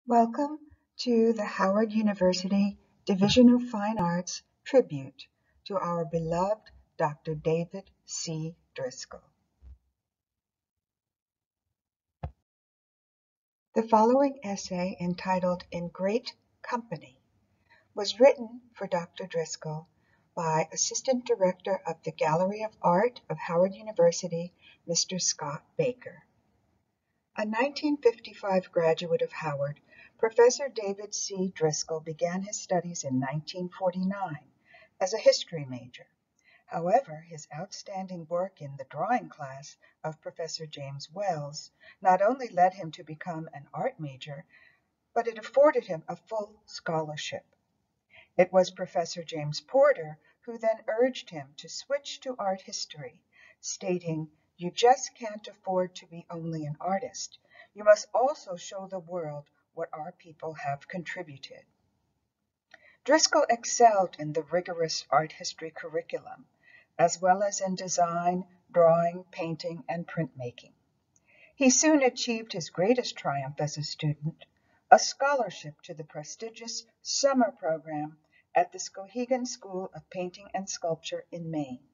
Welcome to the Howard University Division of Fine Arts tribute to our beloved Dr. David C. Driscoll. The following essay, entitled "In Great Company," was written for Dr. Driscoll by Assistant Director of the Gallery of Art of Howard University, Mr. Scott Baker. A 1955 graduate of Howard, Professor David C. Driscoll began his studies in 1949 as a history major. However, his outstanding work in the drawing class of Professor James Wells not only led him to become an art major, but it afforded him a full scholarship. It was Professor James Porter who then urged him to switch to art history, stating, "You just can't afford to be only an artist. You must also show the world what our people have contributed." Driscoll excelled in the rigorous art history curriculum, as well as in design, drawing, painting, and printmaking. He soon achieved his greatest triumph as a student, a scholarship to the prestigious summer program at the Skowhegan School of Painting and Sculpture in Maine,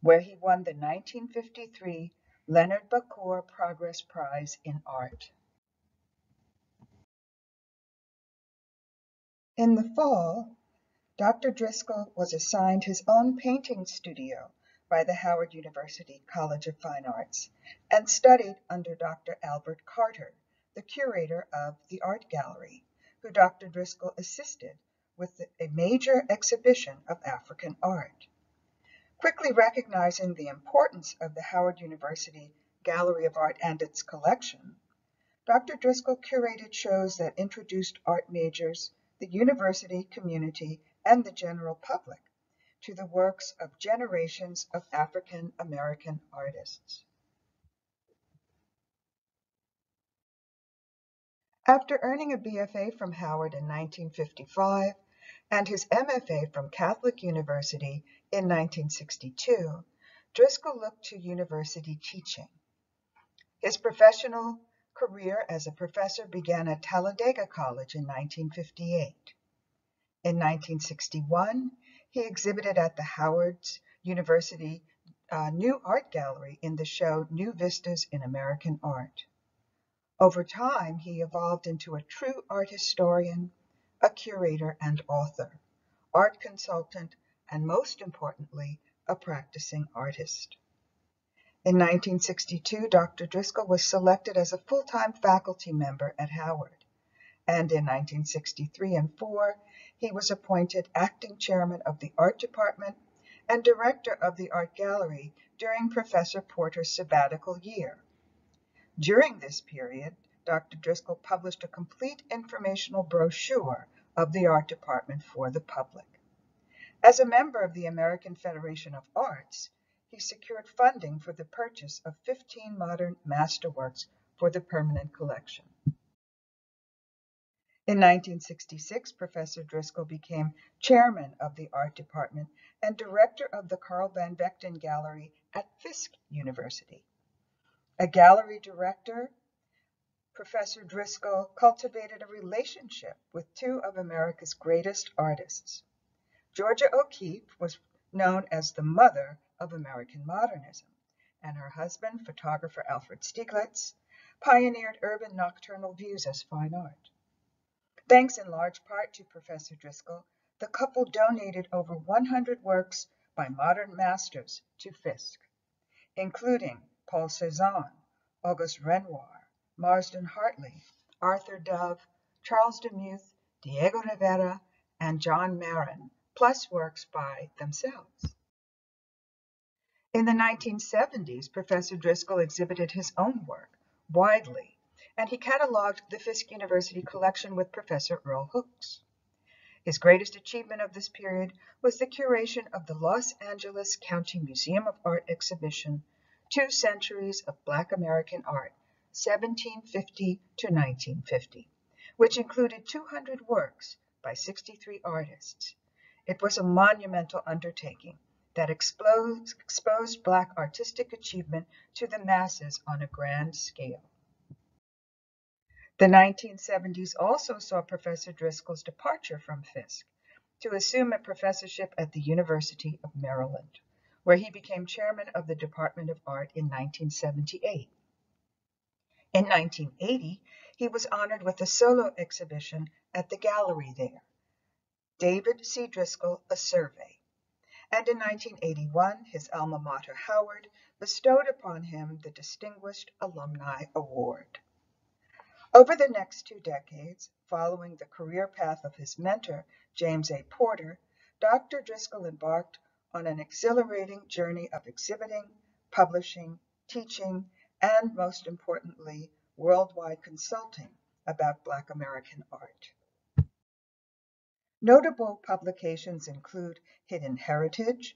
where he won the 1953 Leonard Bacour Progress Prize in Art. In the fall, Dr. Driscoll was assigned his own painting studio by the Howard University College of Fine Arts and studied under Dr. Albert Carter, the curator of the art gallery, who Dr. Driscoll assisted with a major exhibition of African art. Quickly recognizing the importance of the Howard University Gallery of Art and its collection, Dr. Driscoll curated shows that introduced art majors, the university community, and the general public to the works of generations of African American artists. After earning a BFA from Howard in 1955 and his MFA from Catholic University in 1962, Driscoll looked to university teaching. His professional career as a professor began at Talladega College in 1958. In 1961, he exhibited at the Howard University New Art Gallery in the show New Vistas in American Art. Over time, he evolved into a true art historian, a curator and author, art consultant, and most importantly, a practicing artist. In 1962, Dr. Driscoll was selected as a full-time faculty member at Howard, and in 1963 and 4, he was appointed acting chairman of the art department and director of the art gallery during Professor Porter's sabbatical year. During this period, Dr. Driscoll published a complete informational brochure of the art department for the public. As a member of the American Federation of Arts, he secured funding for the purchase of 15 modern masterworks for the permanent collection. In 1966, Professor Driscoll became chairman of the art department and director of the Carl Van Vechten Gallery at Fisk University. A gallery director, Professor Driscoll cultivated a relationship with two of America's greatest artists. Georgia O'Keeffe was known as the mother of American modernism, and her husband, photographer Alfred Stieglitz, pioneered urban nocturnal views as fine art. Thanks in large part to Professor Driscoll, the couple donated over 100 works by modern masters to Fisk, including Paul Cézanne, Auguste Renoir, Marsden Hartley, Arthur Dove, Charles Demuth, Diego Rivera, and John Marin, plus works by themselves. In the 1970s, Professor Driscoll exhibited his own work widely, and he cataloged the Fisk University collection with Professor Earl Hooks. His greatest achievement of this period was the curation of the Los Angeles County Museum of Art exhibition, 2 Centuries of Black American Art, 1750 to 1950, which included 200 works by 63 artists. It was a monumental undertaking that exposed Black artistic achievement to the masses on a grand scale. The 1970s also saw Professor Driscoll's departure from Fisk to assume a professorship at the University of Maryland, where he became chairman of the Department of Art in 1978. In 1980, he was honored with a solo exhibition at the gallery there, David C. Driscoll, A Survey. And in 1981, his alma mater, Howard, bestowed upon him the Distinguished Alumni Award. Over the next 2 decades, following the career path of his mentor, James A. Porter, Dr. Driscoll embarked on an exhilarating journey of exhibiting, publishing, teaching, and most importantly, worldwide consulting about Black American art. Notable publications include Hidden Heritage,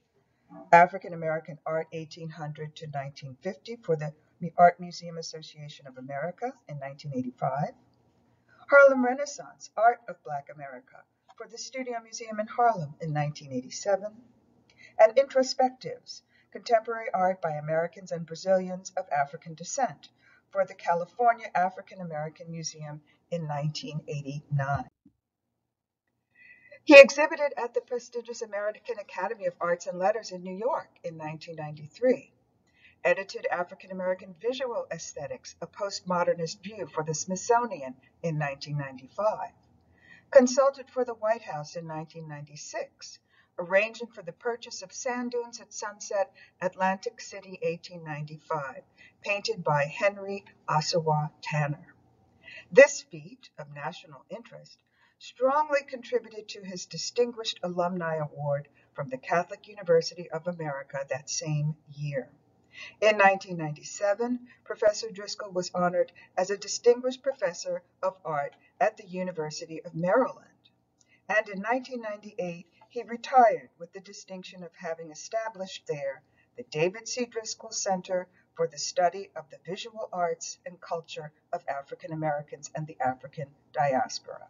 African American Art 1800 to 1950 for the Art Museum Association of America in 1985, Harlem Renaissance, Art of Black America for the Studio Museum in Harlem in 1987, and Introspectives, Contemporary Art by Americans and Brazilians of African Descent for the California African American Museum in 1989. He exhibited at the prestigious American Academy of Arts and Letters in New York in 1993, edited African American Visual Aesthetics, a postmodernist view for the Smithsonian in 1995, consulted for the White House in 1996, arranging for the purchase of sand dunes at Sunset, Atlantic City, 1895, painted by Henry Ossawa Tanner. This feat of national interest strongly contributed to his Distinguished Alumni Award from the Catholic University of America that same year. In 1997, Professor Driscoll was honored as a Distinguished Professor of Art at the University of Maryland. And in 1998, he retired with the distinction of having established there the David C. Driscoll Center for the Study of the Visual Arts and Culture of African Americans and the African Diaspora,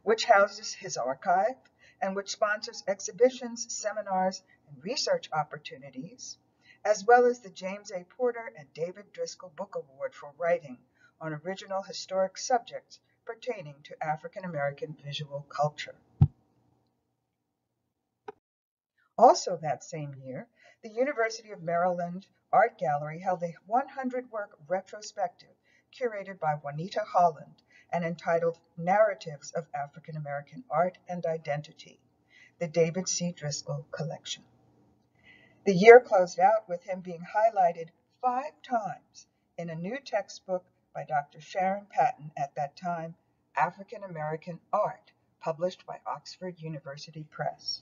which houses his archive and which sponsors exhibitions, seminars, and research opportunities, as well as the James A. Porter and David Driscoll Book Award for writing on original historic subjects pertaining to African American visual culture. Also that same year, the University of Maryland Art Gallery held a 100-work retrospective curated by Juanita Holland and entitled Narratives of African American Art and Identity, the David C. Driscoll Collection. The year closed out with him being highlighted 5 times in a new textbook by Dr. Sharon Patton, at that time, African American Art, published by Oxford University Press.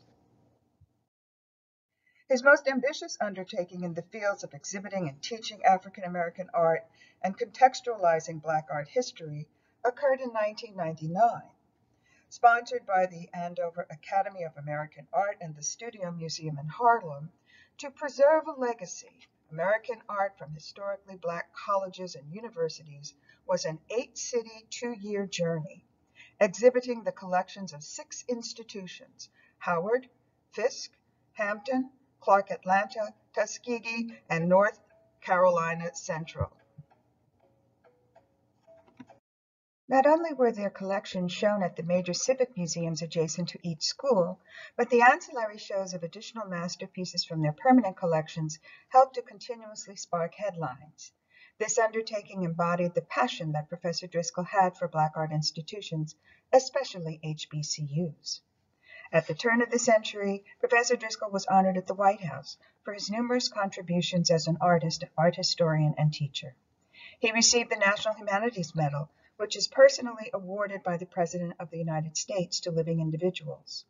His most ambitious undertaking in the fields of exhibiting and teaching African American art and contextualizing Black art history occurred in 1999. Sponsored by the Andover Academy of American Art and the Studio Museum in Harlem, to preserve a legacy, American art from historically Black colleges and universities was an 8-city, 2-year journey, exhibiting the collections of 6 institutions: Howard, Fisk, Hampton, Clark Atlanta, Tuskegee, and North Carolina Central. Not only were their collections shown at the major civic museums adjacent to each school, but the ancillary shows of additional masterpieces from their permanent collections helped to continuously spark headlines. This undertaking embodied the passion that Professor Driscoll had for Black art institutions, especially HBCUs. At the turn of the century, Professor Driscoll was honored at the White House for his numerous contributions as an artist, art historian, and teacher. He received the National Humanities Medal, which is personally awarded by the President of the United States to living individuals.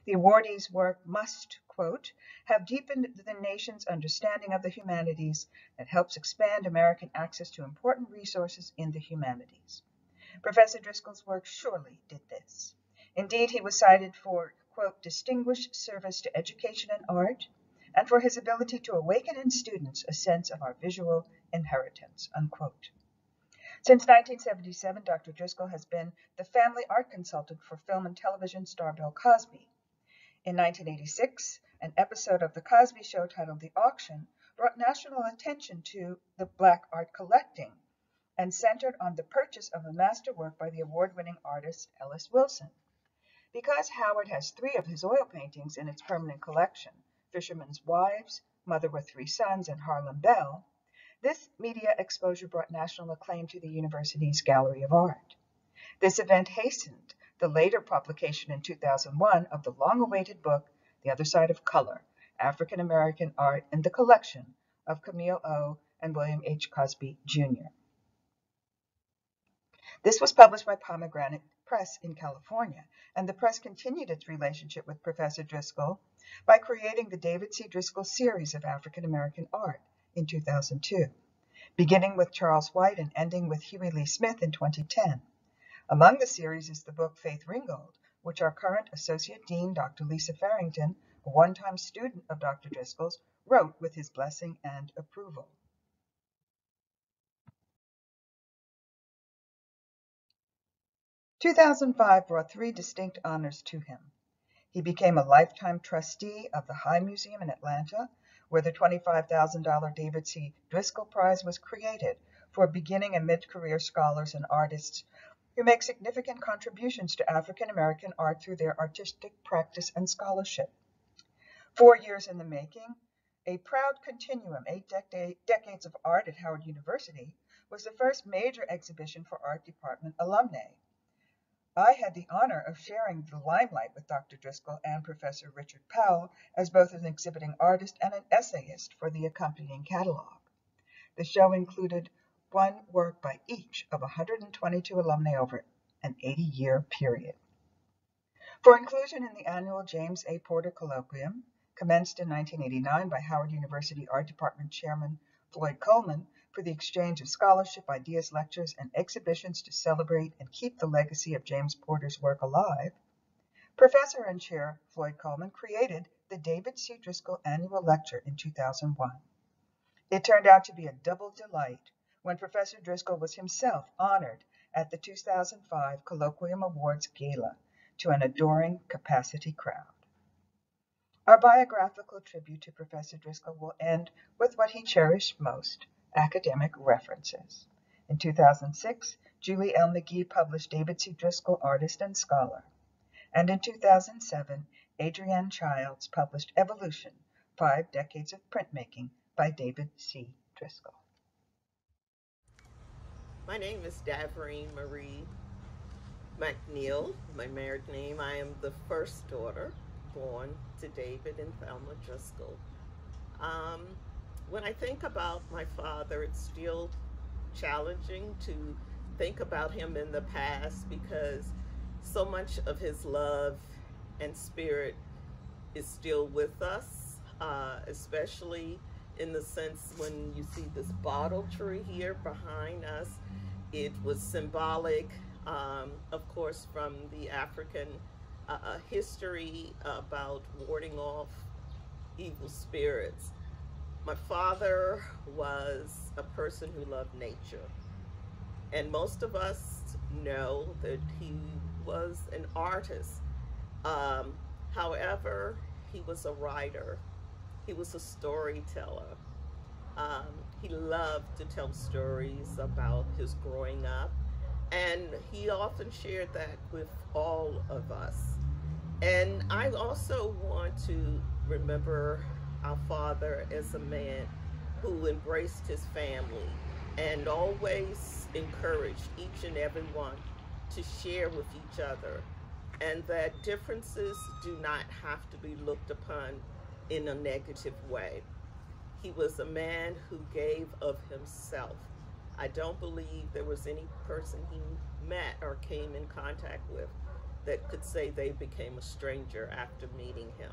The awardee's work must, quote, have deepened the nation's understanding of the humanities that helps expand American access to important resources in the humanities. Professor Driscoll's work surely did this. Indeed, he was cited for, quote, distinguished service to education and art, and for his ability to awaken in students a sense of our visual inheritance, unquote. Since 1977, Dr. Driscoll has been the family art consultant for film and television star Bill Cosby. In 1986, an episode of The Cosby Show titled The Auction brought national attention to the Black art collecting and centered on the purchase of a masterwork by the award-winning artist Ellis Wilson. Because Howard has 3 of his oil paintings in its permanent collection, Fishermen's Wives, Mother with 3 Sons, and Harlem Belle, this media exposure brought national acclaim to the university's Gallery of Art. This event hastened the later publication in 2001 of the long-awaited book, The Other Side of Color, African American Art in the Collection of Camille O. and William H. Cosby, Jr. This was published by Pomegranate Press in California, and the press continued its relationship with Professor Driscoll by creating the David C. Driscoll series of African American art in 2002, beginning with Charles White and ending with Huey Lee Smith in 2010. Among the series is the book Faith Ringgold, which our current Associate Dean, Dr. Lisa Farrington, a one-time student of Dr. Driscoll's, wrote with his blessing and approval. "2005 brought 3 distinct honors to him. He became a lifetime trustee of the High Museum in Atlanta, where the $25,000 David C. Driscoll Prize was created for beginning and mid-career scholars and artists who make significant contributions to African American art through their artistic practice and scholarship. 4 years in the making, a proud continuum, 8 decades of art at Howard University, was the first major exhibition for art department alumni. I had the honor of sharing the limelight with Dr. Driscoll and Professor Richard Powell as both an exhibiting artist and an essayist for the accompanying catalog. The show included 1 work by each of 122 alumni over an 80-year period. For inclusion in the annual James A. Porter Colloquium, commenced in 1989 by Howard University Art Department Chairman Floyd Coleman, for the exchange of scholarship, ideas, lectures, and exhibitions to celebrate and keep the legacy of James Porter's work alive, Professor and Chair Floyd Coleman created the David C. Driscoll Annual Lecture in 2001. It turned out to be a double delight when Professor Driscoll was himself honored at the 2005 Colloquium Awards Gala to an adoring capacity crowd. Our biographical tribute to Professor Driscoll will end with what he cherished most, academic references. In 2006, Julie L. McGee published David C. Driscoll, Artist and Scholar. And in 2007, Adrienne Childs published Evolution, 5 Decades of Printmaking by David C. Driscoll. My name is Daverine Marie McNeil, my married name. I am the first daughter born to David and Thelma Driscoll. When I think about my father, it's still challenging to think about him in the past because so much of his love and spirit is still with us, especially in the sense when you see this bottle tree here behind us. It was symbolic, of course, from the African history about warding off evil spirits. My father was a person who loved nature, and most of us know that he was an artist. However, he was a writer. He was a storyteller. He loved to tell stories about his growing up, and he often shared that with all of us. And I also want to remember our father as a man who embraced his family and always encouraged each and every one to share with each other, and that differences do not have to be looked upon in a negative way. He was a man who gave of himself. I don't believe there was any person he met or came in contact with that could say they became a stranger after meeting him.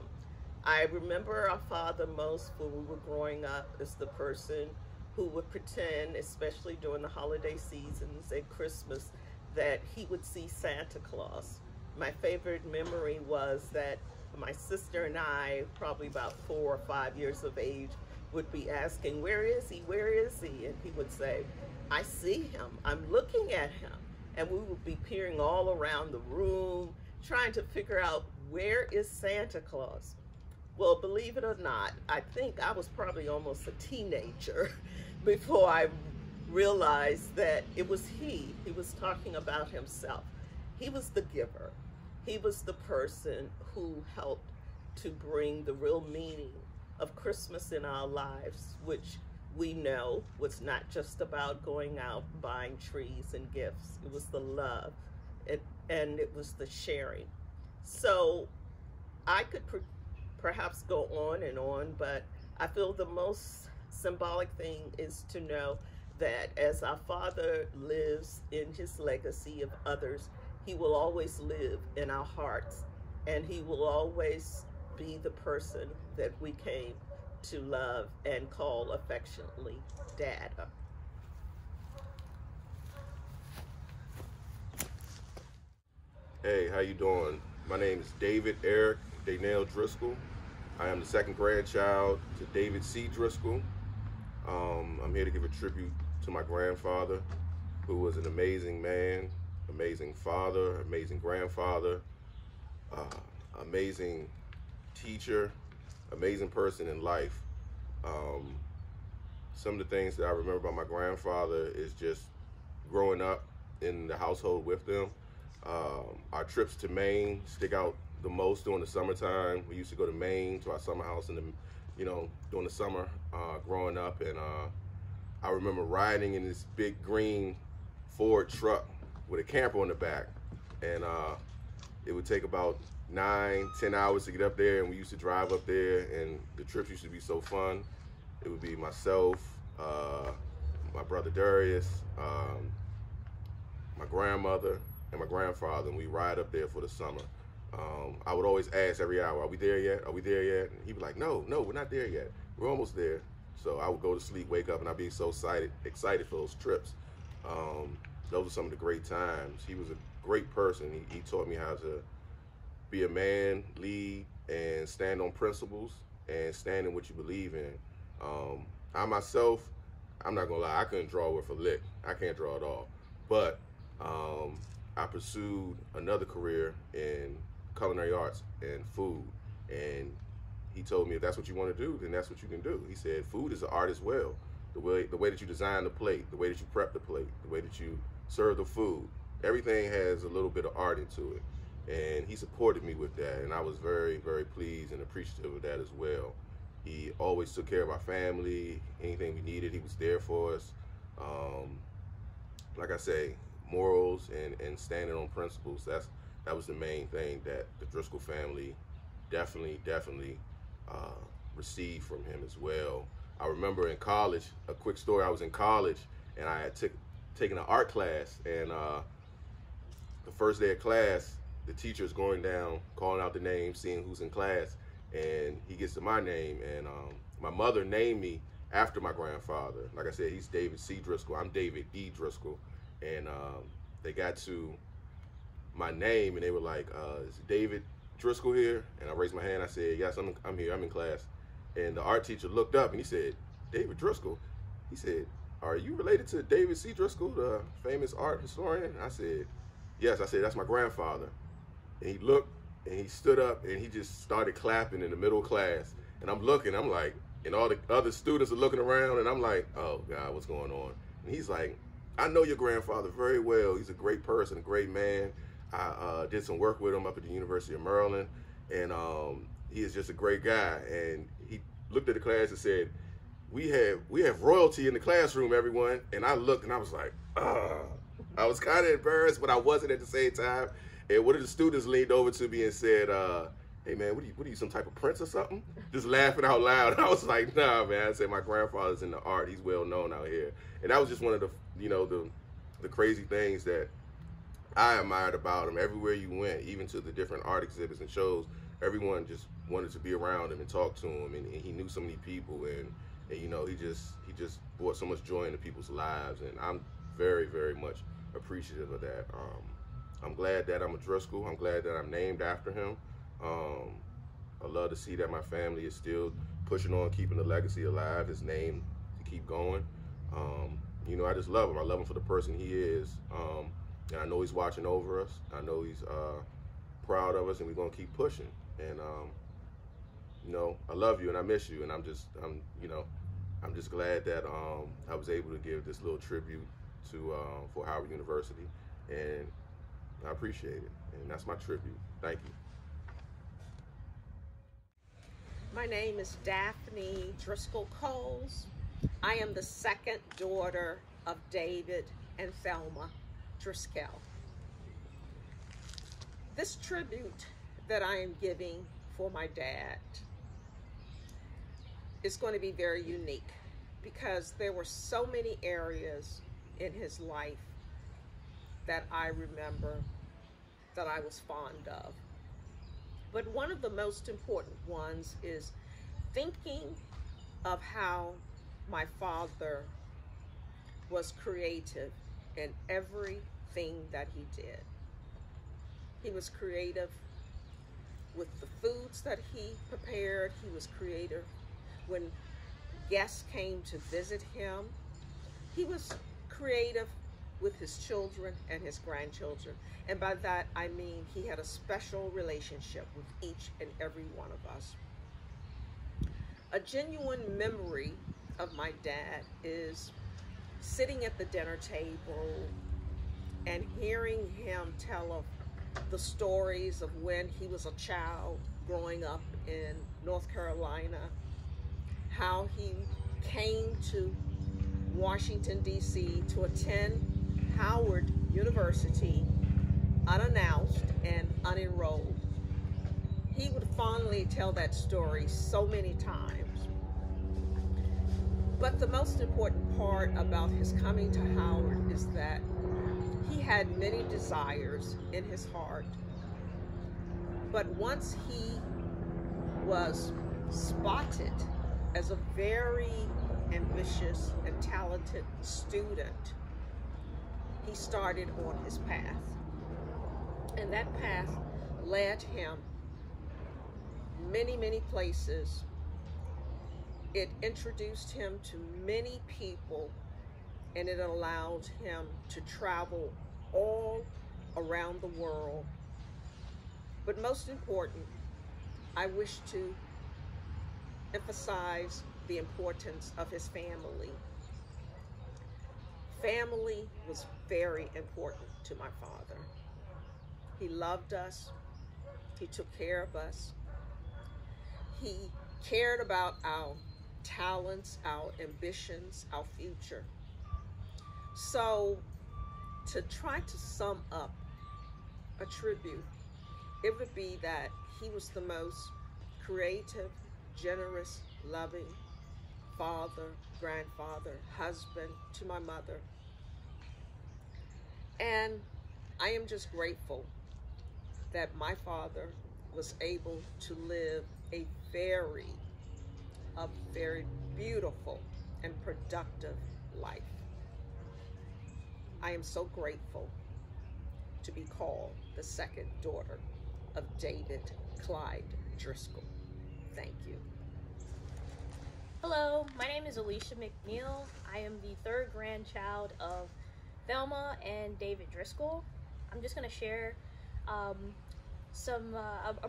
I remember our father most when we were growing up as the person who would pretend, especially during the holiday seasons at Christmas, that he would see Santa Claus. My favorite memory was that my sister and I, probably about 4 or 5 years of age, would be asking, "Where is he? Where is he?" And he would say, "I see him. I'm looking at him." And we would be peering all around the room, trying to figure out, where is Santa Claus? Well, believe it or not, I think I was probably almost a teenager before I realized that it was he was talking about himself. He was the giver. He was the person who helped to bring the real meaning of Christmas in our lives, which we know was not just about going out buying trees and gifts. It was the love, it, and it was the sharing. So I could perhaps go on, but I feel the most symbolic thing is to know that as our Father lives in his legacy of others, he will always live in our hearts, and he will always be the person that we came to love and call affectionately Dad. Hey, how you doing? My name is David Eric Daynell Driscoll. I am the second grandchild to David C. Driscoll. I'm here to give a tribute to my grandfather, who was an amazing man, amazing father, amazing grandfather, amazing teacher, amazing person in life. Um, some of the things that I remember about my grandfather is just growing up in the household with them. Our trips to Maine stick out the most during the summertime. We used to go to Maine to our summer house in the, during the summer growing up, and I remember riding in this big green Ford truck with a camper on the back, and it would take about 9-10 hours to get up there, and we used to drive up there, and the trips used to be so fun. It would be myself, my brother Darius, my grandmother, and my grandfather, and we ride up there for the summer. I would always ask every hour, are we there yet? Are we there yet? And he'd be like, no, we're not there yet. We're almost there. So I would go to sleep, wake up, and I'd be so excited for those trips. Those were some of the great times. He was a great person. He taught me how to be a man, lead, and stand on principles, and stand in what you believe in. I myself, I'm not gonna lie, I couldn't draw worth a lick. I can't draw at all. But I pursued another career in culinary arts and food, and he told me if that's what you want to do, then that's what you can do. He said food is an art as well. The way that you design the plate, the way that you prep the plate, the way that you serve the food, everything has a little bit of art into it. And he supported me with that, and I was very, very pleased and appreciative of that as well. He always took care of our family. Anything we needed, he was there for us. Like I say, morals and standing on principles, that was the main thing that the Driscoll family definitely received from him as well. I remember in college, a quick story, I was in college and I had taken an art class, and the first day of class, the teacher's going down, calling out the names, seeing who's in class, and he gets to my name, and my mother named me after my grandfather. Like I said, he's David C. Driscoll, I'm David E. Driscoll, and they got to my name and they were like, is David Driscoll here? And I raised my hand, I said, yes, I'm here, I'm in class. And the art teacher looked up and he said, David Driscoll? He said, are you related to David C. Driscoll, the famous art historian? I said, yes. I said, that's my grandfather. And he looked and he stood up and he just started clapping in the middle of class. And I'm looking, I'm like, and all the other students are looking around and I'm like, oh God, what's going on? And he's like, I know your grandfather very well. He's a great person, a great man. I did some work with him up at the University of Maryland, and he is just a great guy. And he looked at the class and said, we have royalty in the classroom, everyone. And I looked and I was like, I was kind of embarrassed, but I wasn't at the same time. And one of the students leaned over to me and said, hey man, what are you, some type of prince or something? Just laughing out loud. And I was like, nah, man. I said, my grandfather's in the art. He's well known out here. And that was just one of the, the crazy things that I admired about him. Everywhere you went, even to the different art exhibits and shows, everyone just wanted to be around him and talk to him, and he knew so many people, and he just brought so much joy into people's lives, and I'm very, very much appreciative of that. I'm glad that I'm a Driscoll. I'm glad that I'm named after him. I love to see that my family is still pushing on, keeping the legacy alive, his name to keep going. I just love him. I love him for the person he is. And I know he's watching over us. I know he's proud of us, and we're gonna keep pushing. And I love you and I miss you, and I'm just glad that I was able to give this little tribute to for Howard University, and I appreciate it. And that's my tribute. Thank you. My name is Daphne Driscoll Coles. I am the second daughter of David and Thelma Driscoll. This tribute that I am giving for my dad is going to be very unique because there were so many areas in his life that I remember that I was fond of. But one of the most important ones is thinking of how my father was creative in everything that he did. He was creative with the foods that he prepared. He was creative when guests came to visit him. He was creative with his children and his grandchildren. And by that, I mean he had a special relationship with each and every one of us. A genuine memory of my dad is sitting at the dinner table and hearing him tell of the stories of when he was a child growing up in North Carolina, how he came to Washington, D.C. to attend Howard University unannounced and unenrolled. He would fondly tell that story so many times. But the most important part about his coming to Howard is that he had many desires in his heart. But once he was spotted as a very ambitious and talented student, he started on his path. And that path led him many, many places. It introduced him to many people, and it allowed him to travel all around the world. But most important, I wish to emphasize the importance of his family. Family was very important to my father. He loved us. He took care of us. He cared about our talents, our ambitions, our future. So to try to sum up a tribute, it would be that he was the most creative, generous, loving father, grandfather, husband to my mother. And I am just grateful that my father was able to live a very beautiful and productive life. I am so grateful to be called the second daughter of David Clyde Driscoll. Thank you. Hello, my name is Alicia McNeil. I am the third grandchild of Thelma and David Driscoll. I'm just going to share a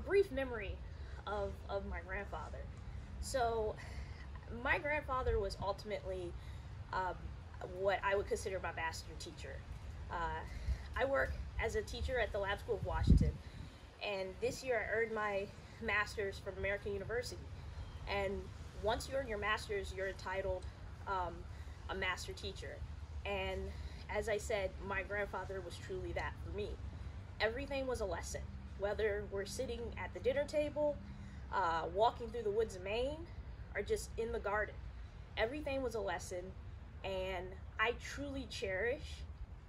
brief memory of my grandfather. So my grandfather was ultimately what I would consider my master teacher. I work as a teacher at the Lab School of Washington, and this year I earned my master's from American University. And once you earn your master's, you're entitled a master teacher. And as I said, my grandfather was truly that for me. Everything was a lesson, whether we're sitting at the dinner table, walking through the woods of Maine, or just in the garden. Everything was a lesson, and I truly cherish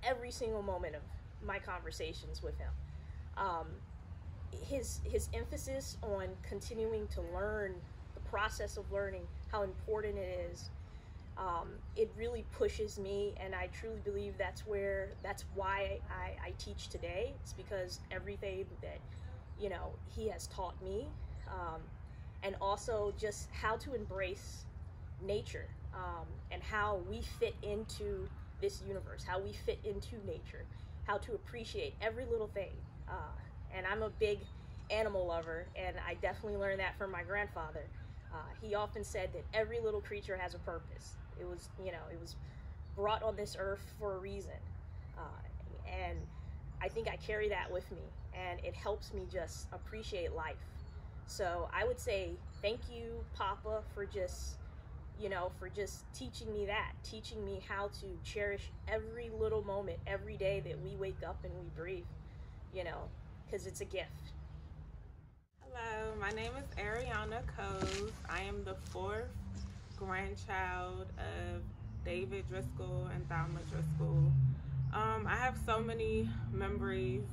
every single moment of my conversations with him. His emphasis on continuing to learn, the process of learning, how important it is, it really pushes me, and I truly believe that's why I teach today. It's because everything that, you know, he has taught me, and also just how to embrace nature, and how we fit into this universe, how we fit into nature, how to appreciate every little thing. And I'm a big animal lover, and I definitely learned that from my grandfather. He often said that every little creature has a purpose. It was, it was brought on this earth for a reason. And I think I carry that with me, and it helps me just appreciate life. So I would say thank you, Papa, for just teaching me that, teaching me how to cherish every little moment, every day that we wake up and we breathe, because it's a gift. Hello, my name is Ariana Coes. I am the 4th grandchild of David Driscoll and Thelma Driscoll. I have so many memories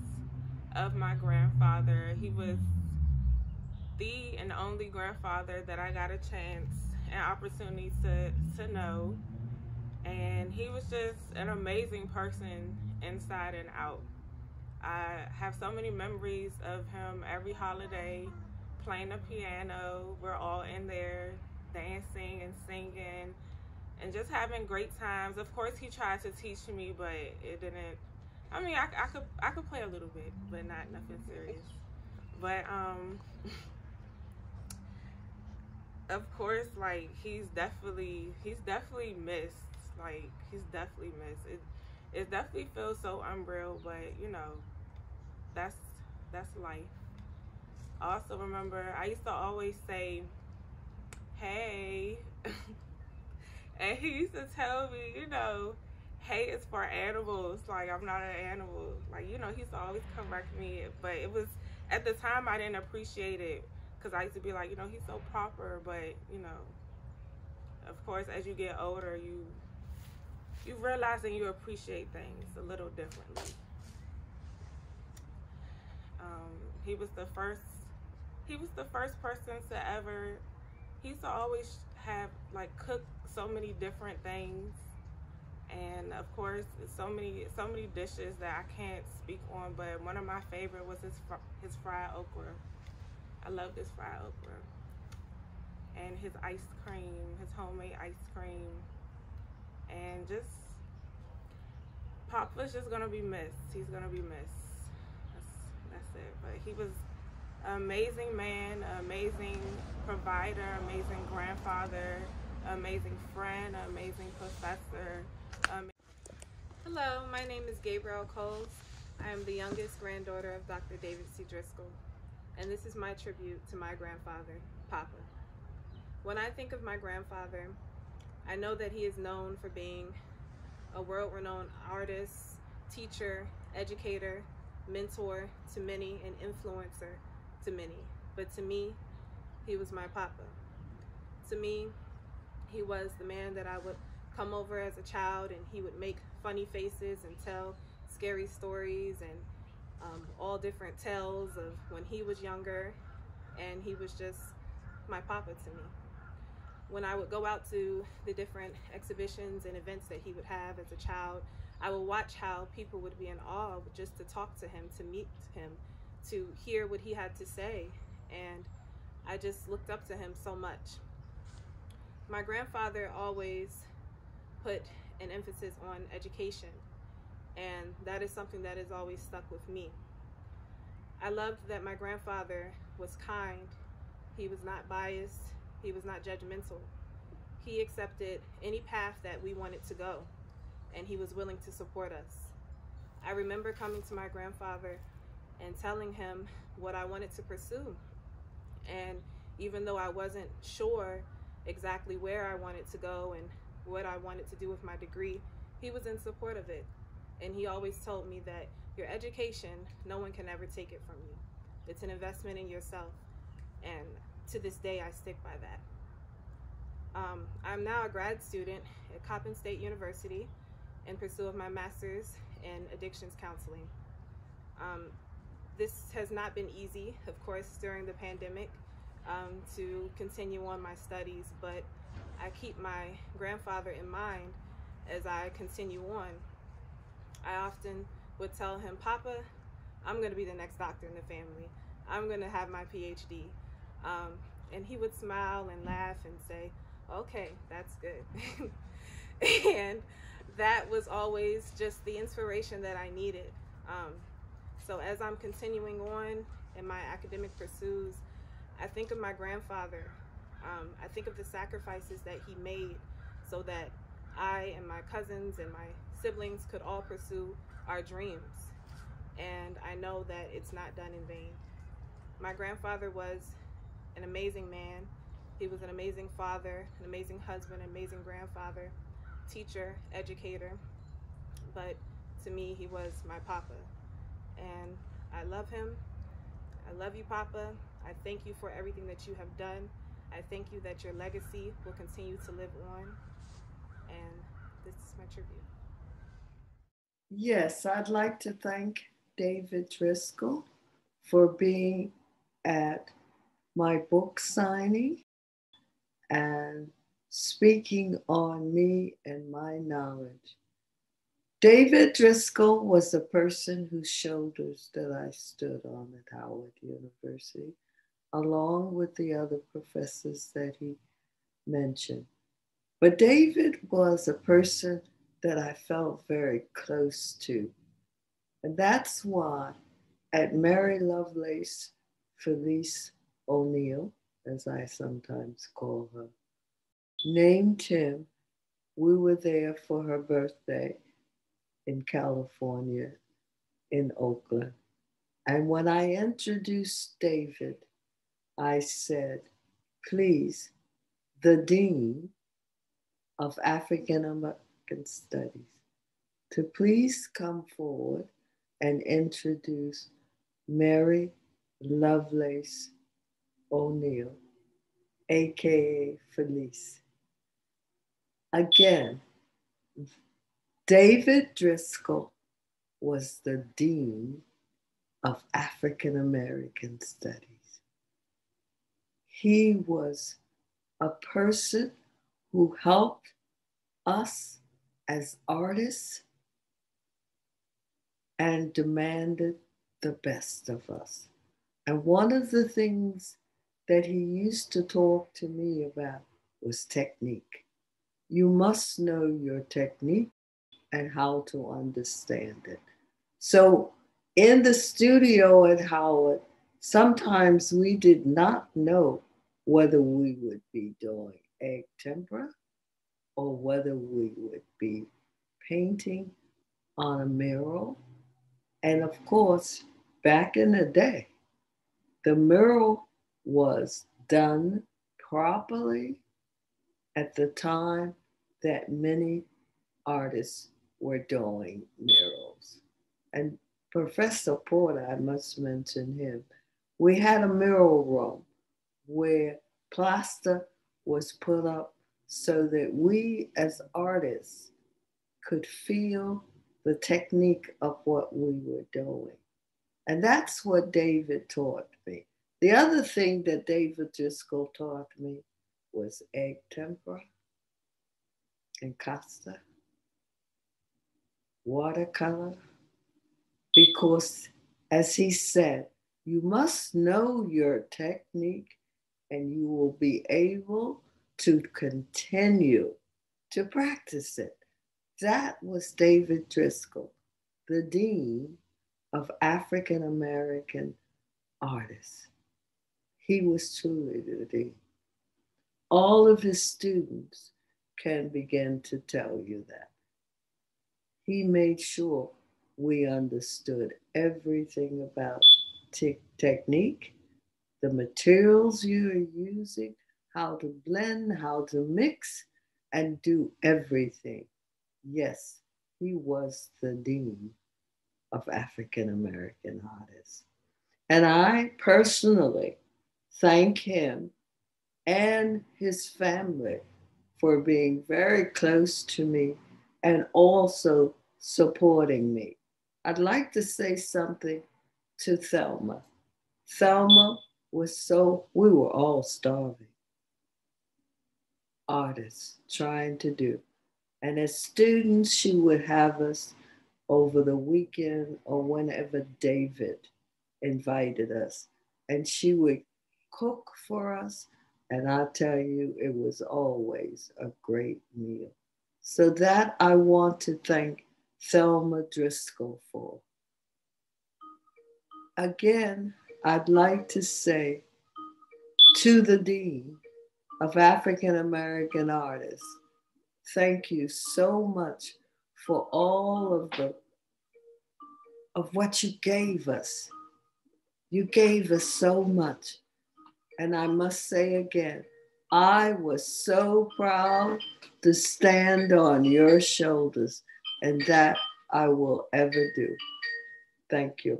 of my grandfather. He was the and only grandfather that I got a chance and opportunity to know. And he was just an amazing person inside and out. I have so many memories of him every holiday, playing the piano. We're all in there dancing and singing and just having great times. Of course, he tried to teach me, but it didn't. I mean, I could play a little bit, but not nothing serious. But of course, like he's definitely missed. Like he's definitely missed. It definitely feels so unreal, but that's life. I also remember I used to always say, "Hey," and he used to tell me, hey, it's for animals. Like I'm not an animal. Like he used to always correct me, but it was at the time I didn't appreciate it. Because I used to be like, he's so proper, but, of course, as you get older, you realize and you appreciate things a little differently. He was the first person to ever, he used to always have, cook so many different things. And, of course, so many dishes that I can't speak on, but one of my favorite was his fried okra. I love this fried okra. And his ice cream, his homemade ice cream. And just, Papa's just gonna be missed. He's gonna be missed. That's it. But he was an amazing man, an amazing provider, amazing grandfather, amazing friend, amazing professor. Hello, my name is Gabrielle Coles. I am the youngest granddaughter of Dr. David C. Driscoll. And this is my tribute to my grandfather, Papa. When I think of my grandfather, I know that he is known for being a world-renowned artist, teacher, educator, mentor to many, and influencer to many. But to me, he was my Papa. To me, he was the man that I would come over as a child and he would make funny faces and tell scary stories and all different tales of when he was younger, and he was just my Papa to me. When I would go out to the different exhibitions and events that he would have as a child, I would watch how people would be in awe just to talk to him, to meet him, to hear what he had to say, and I just looked up to him so much. My grandfather always put an emphasis on education, and that is something that has always stuck with me. I loved that my grandfather was kind. He was not biased. He was not judgmental. He accepted any path that we wanted to go, and he was willing to support us. I remember coming to my grandfather and telling him what I wanted to pursue. And even though I wasn't sure exactly where I wanted to go and what I wanted to do with my degree, he was in support of it. And he always told me that your education, no one can ever take it from you. It's an investment in yourself. And to this day, I stick by that. I'm now a grad student at Coppin State University in pursuit of my master's in addictions counseling. This has not been easy, of course, during the pandemic to continue on my studies, but I keep my grandfather in mind as I continue on. I often would tell him, Papa, I'm going to be the next doctor in the family. I'm going to have my PhD. And he would smile and laugh and say, okay, that's good. And that was always just the inspiration that I needed. So as I'm continuing on in my academic pursuits, I think of my grandfather. I think of the sacrifices that he made so that I and my cousins and my siblings could all pursue our dreams. And I know that it's not done in vain. My grandfather was an amazing man. He was an amazing father, an amazing husband, an amazing grandfather, teacher, educator. But to me, he was my papa. And I love him. I love you, Papa. I thank you for everything that you have done. I thank you that your legacy will continue to live on. And this is my tribute. Yes, I'd like to thank David Driscoll for being at my book signing and speaking on me and my knowledge. David Driscoll was the person whose shoulders that I stood on at Howard University, along with the other professors that he mentioned. But David was a person that I felt very close to. And that's why at Mary Lovelace Felice O'Neill, as I sometimes call her, named him, we were there for her birthday in California, in Oakland. And when I introduced David, I said, please, the Dean of African American Studies, to please come forward and introduce Mary Lovelace O'Neill, AKA Felice. Again, David Driscoll was the Dean of African American Studies. He was a person who helped us as artists and demanded the best of us. And one of the things that he used to talk to me about was technique. You must know your technique and how to understand it. So in the studio at Howard, sometimes we did not know whether we would be doing egg tempera or whether we would be painting on a mural. And of course, back in the day, the mural was done properly at the time that many artists were doing murals. And Professor Porter, I must mention him, we had a mural room where plaster was put up so that we as artists could feel the technique of what we were doing. And that's what David taught me. The other thing that David Driscoll taught me was egg tempera and casta, watercolor, because as he said, you must know your technique and you will be able to continue to practice it. That was David Driscoll, the Dean of African American Artists. He was truly the Dean. All of his students can begin to tell you that. He made sure we understood everything about technique, the materials you're using, how to blend, how to mix, and do everything. Yes, he was the Dean of African American Artists. And I personally thank him and his family for being very close to me and also supporting me. I'd like to say something to Thelma. Thelma was we were all starving artists trying to do. And as students, she would have us over the weekend or whenever David invited us. And she would cook for us. And I'll tell you, it was always a great meal. So that I want to thank Thelma Driscoll for. Again, I'd like to say to the Dean, of African American artists. Thank you so much for all of what you gave us. You gave us so much. And I must say again, I was so proud to stand on your shoulders, and that I will ever do. Thank you.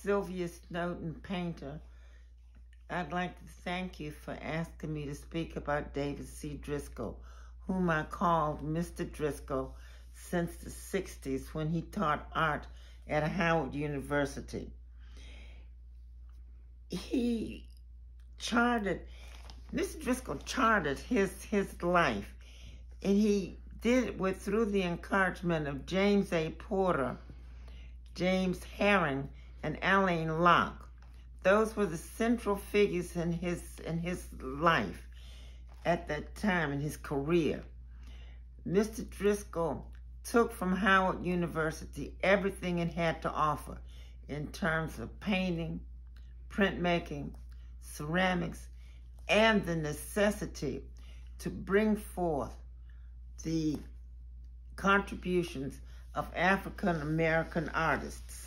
Sylvia Snowden, painter. I'd like to thank you for asking me to speak about David C. Driscoll, whom I called Mr. Driscoll since the 60s when he taught art at Howard University. Mr. Driscoll charted his life, and he did it through the encouragement of James A. Porter, James Herring, and Alain Locke. Those were the central figures in his life at that time in his career. Mr. Driscoll took from Howard University everything it had to offer in terms of painting, printmaking, ceramics, and the necessity to bring forth the contributions of African American artists.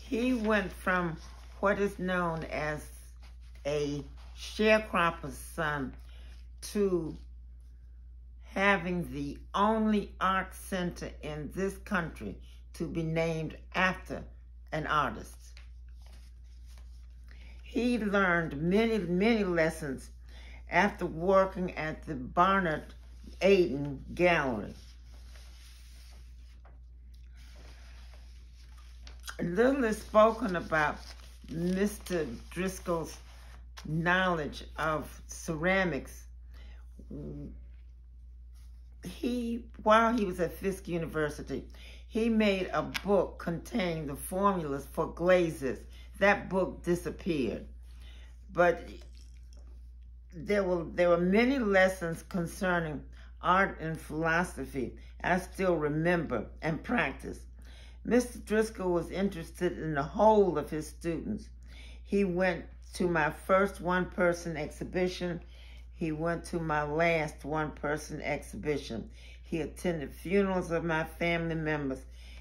He went from what is known as a sharecropper's son to having the only art center in this country to be named after an artist. He learned many lessons after working at the Barnard Aiden Gallery. Little is spoken about Mr. Driscoll's knowledge of ceramics. While he was at Fisk University, he made a book containing the formulas for glazes. That book disappeared. But there were many lessons concerning art and philosophy I still remember and practice. Mr. Driscoll was interested in the whole of his students. He went to my first one-person exhibition. He went to my last one-person exhibition. He attended funerals of my family members,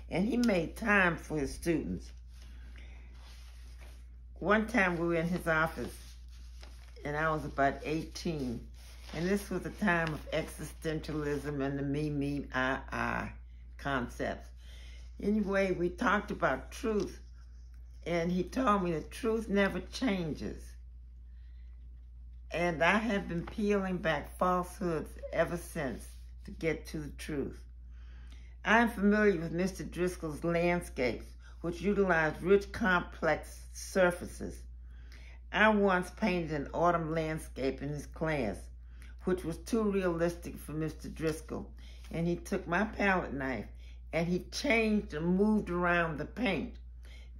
and he made time for his students. One time we were in his office, and I was about 18, and this was a time of existentialism and the me, I concepts. Anyway, we talked about truth, and he told me that truth never changes. And I have been peeling back falsehoods ever since to get to the truth. I'm familiar with Mr. Driscoll's landscapes, which utilize rich, complex surfaces. I once painted an autumn landscape in his class, which was too realistic for Mr. Driscoll, and he took my palette knife and he changed and moved around the paint.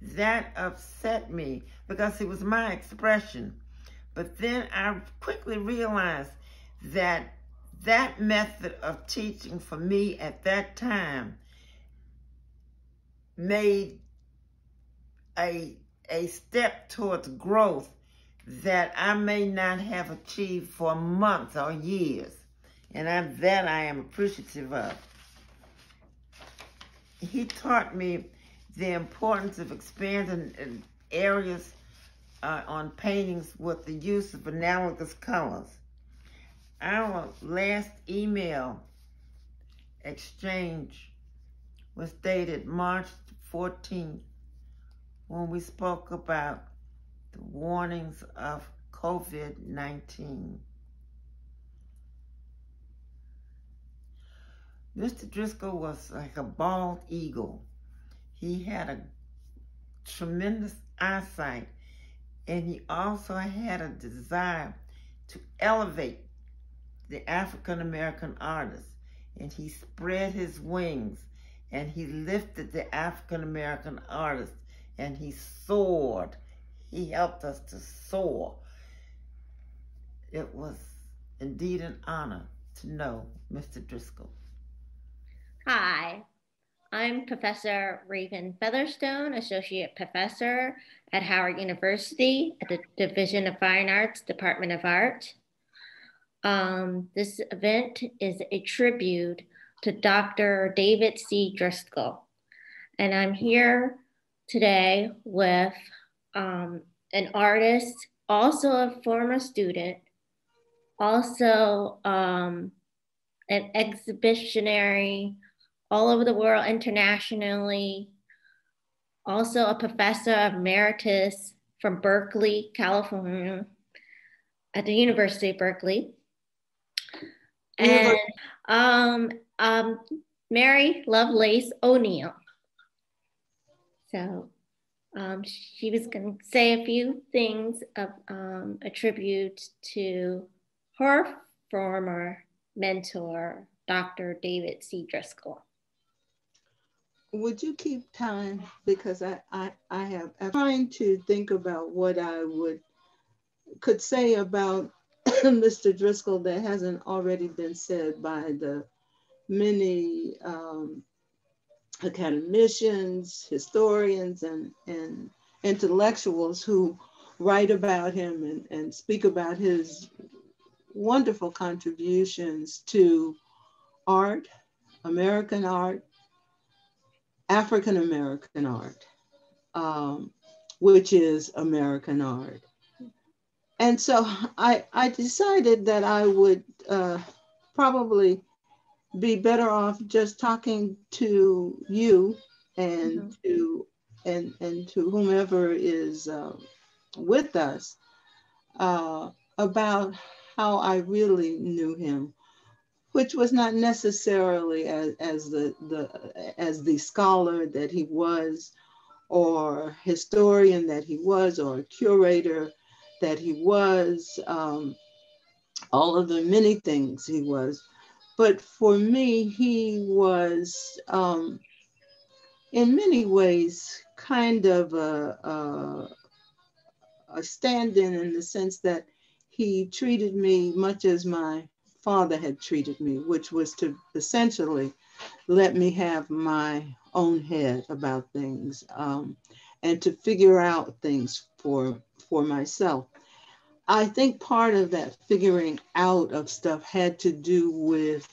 That upset me because it was my expression. But then I quickly realized that that method of teaching for me at that time made a step towards growth that I may not have achieved for months or years. And that I am appreciative of. He taught me the importance of expanding areas on paintings with the use of analogous colors. Our last email exchange was dated March 14th, when we spoke about the warnings of COVID-19. Mr. Driscoll was like a bald eagle. He had a tremendous eyesight, and he also had a desire to elevate the African American artist. And he spread his wings, and he lifted the African American artist, and he soared. He helped us to soar. It was indeed an honor to know Mr. Driscoll. Hi, I'm Professor Raven Featherstone, Associate Professor at Howard University at the Division of Fine Arts, Department of Art. This event is a tribute to Dr. David C. Driscoll. And I'm here today with an artist, also a former student, also an exhibitionary all over the world internationally, also a professor emeritus from Berkeley, California, at the University of Berkeley. And Mary Lovelace O'Neill. So she was going to say a few things of a tribute to her former mentor, Dr. David C. Driscoll. Would you keep time? Because I'm trying to think about what I could say about Mr. Driscoll that hasn't already been said by the many academicians, historians, and intellectuals who write about him and speak about his wonderful contributions to art, American art, African American art, which is American art. And so I decided that I would probably be better off just talking to you and to whomever is with us about how I really knew him, which was not necessarily as the scholar that he was, or historian that he was, or curator that he was, all of the many things he was. But for me, he was, in many ways, kind of a stand-in the sense that he treated me much as my father had treated me, which was to essentially let me have my own head about things, and to figure out things for myself. I think part of that figuring out of stuff had to do with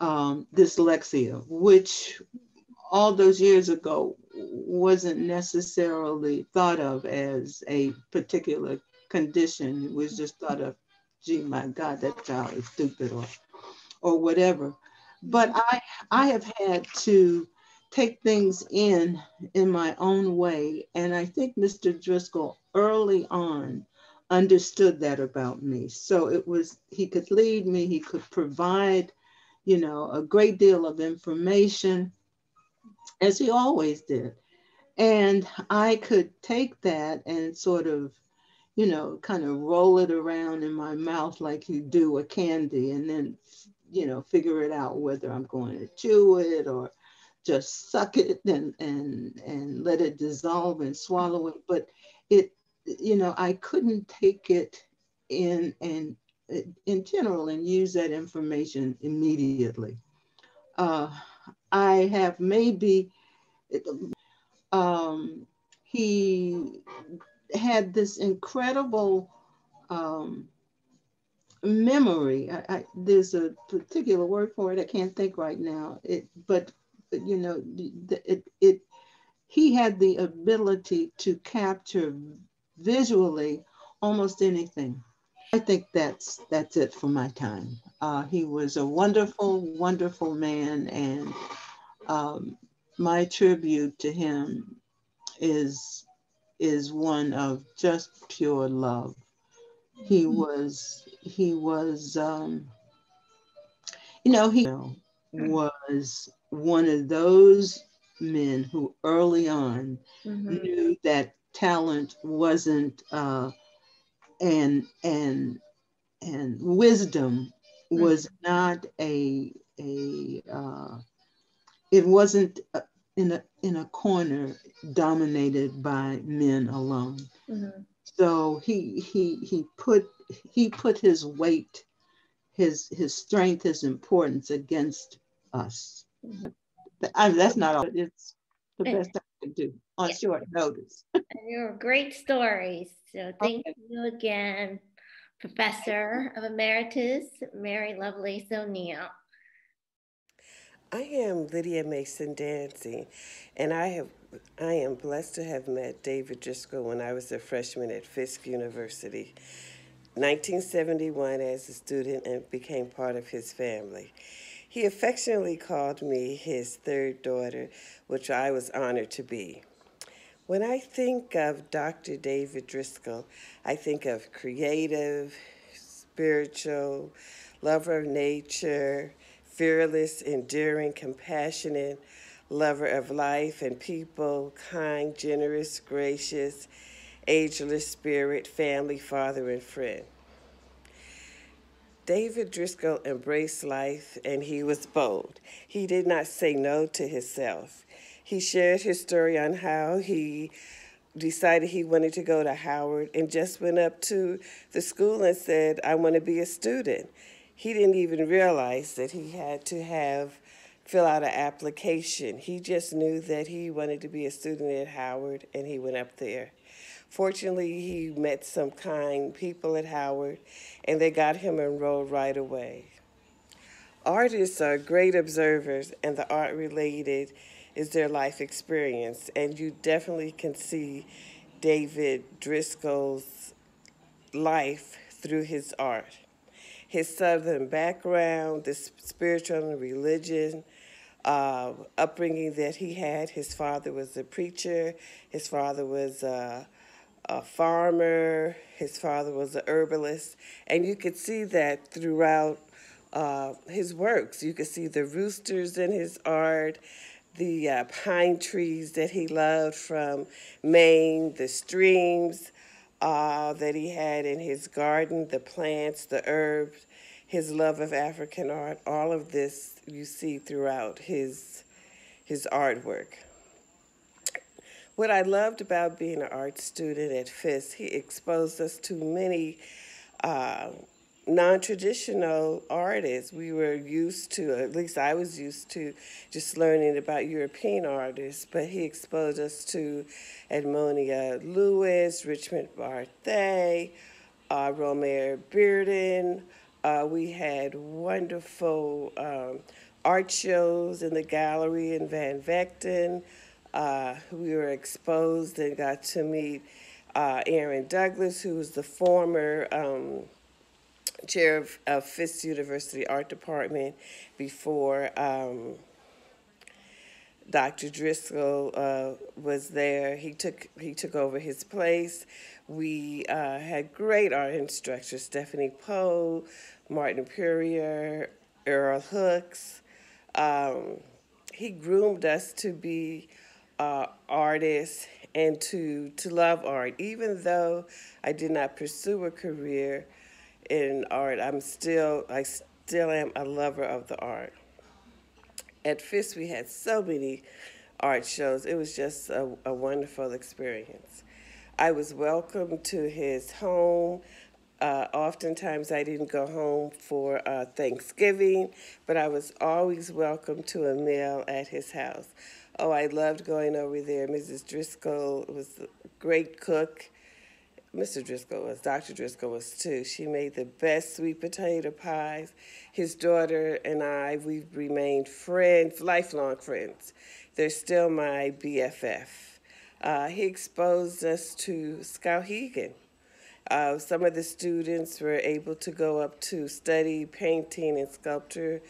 dyslexia, which all those years ago wasn't necessarily thought of as a particular condition. It was just thought of, gee, my God, that child is stupid or whatever. But I have had to take things in my own way. And I think Mr. Driscoll early on understood that about me. So he could lead me, he could provide, a great deal of information, as he always did. And I could take that and sort of, kind of roll it around in my mouth like you do a candy, and then, figure it out whether I'm going to chew it or just suck it and let it dissolve and swallow it. But I couldn't take it in general and use that information immediately. I have maybe, he had this incredible memory. There's a particular word for it, I can't think right now. He had the ability to capture visually almost anything. I think that's it for my time. He was a wonderful, wonderful man, and my tribute to him is one of just pure love. He was one of those men who early on knew that talent wasn't and wisdom was not it wasn't in a corner dominated by men alone. Mm-hmm. So he put his weight, his strength, his importance against us. Mm-hmm. That's not all. It's the And, best I could do on yeah, short notice. and you're great stories. So thank Okay. you again, Professor of Emeritus Mary Lovelace O'Neill. I am Lydia Mason Dancy, and I am blessed to have met David Driscoll when I was a freshman at Fisk University, 1971 as a student, and became part of his family. He affectionately called me his third daughter, which I was honored to be. When I think of Dr. David Driscoll, I think of creative, spiritual, lover of nature, fearless, enduring, compassionate, lover of life and people, kind, generous, gracious, ageless spirit, family, father, and friend. David Driscoll embraced life and he was bold. He did not say no to himself. He shared his story on how he decided he wanted to go to Howard and just went up to the school and said, I want to be a student. He didn't even realize that he had to fill out an application. He just knew that he wanted to be a student at Howard and he went up there. Fortunately, he met some kind people at Howard and they got him enrolled right away. Artists are great observers, and the art related is their life experience, and you definitely can see David Driscoll's life through his art. His Southern background, the spiritual and religion, upbringing that he had. His father was a preacher, his father was a farmer, his father was a herbalist, and you could see that throughout his works. You could see the roosters in his art, the pine trees that he loved from Maine, the streams that he had in his garden, the plants, the herbs, his love of African art. All of this you see throughout his artwork. What I loved about being an art student at Fisk, he exposed us to many non-traditional artists. We were used to, at least I was used to, just learning about European artists, but he exposed us to Edmonia Lewis, Richmond Barthé, Romare Bearden. We had wonderful art shows in the gallery in Van Vechten. We were exposed and got to meet Aaron Douglas, who was the former chair of Fisk University Art Department before Dr. Driscoll was there. He took over his place. We had great art instructors: Stephanie Poe, Martin Purrier, Earl Hooks. He groomed us to be artists and to love art. Even though I did not pursue a career in art, I still am a lover of the art. At Fisk, we had so many art shows. It was just a wonderful experience. I was welcomed to his home. Oftentimes I didn't go home for Thanksgiving, but I was always welcome to a meal at his house. Oh, I loved going over there. Mrs. Driscoll was a great cook. Mr. Driscoll was, Dr. Driscoll was too. She made the best sweet potato pies. His daughter and I, we've remained friends, lifelong friends. They're still my BFF. He exposed us to Skowhegan. Some of the students were able to go up to study painting and sculpture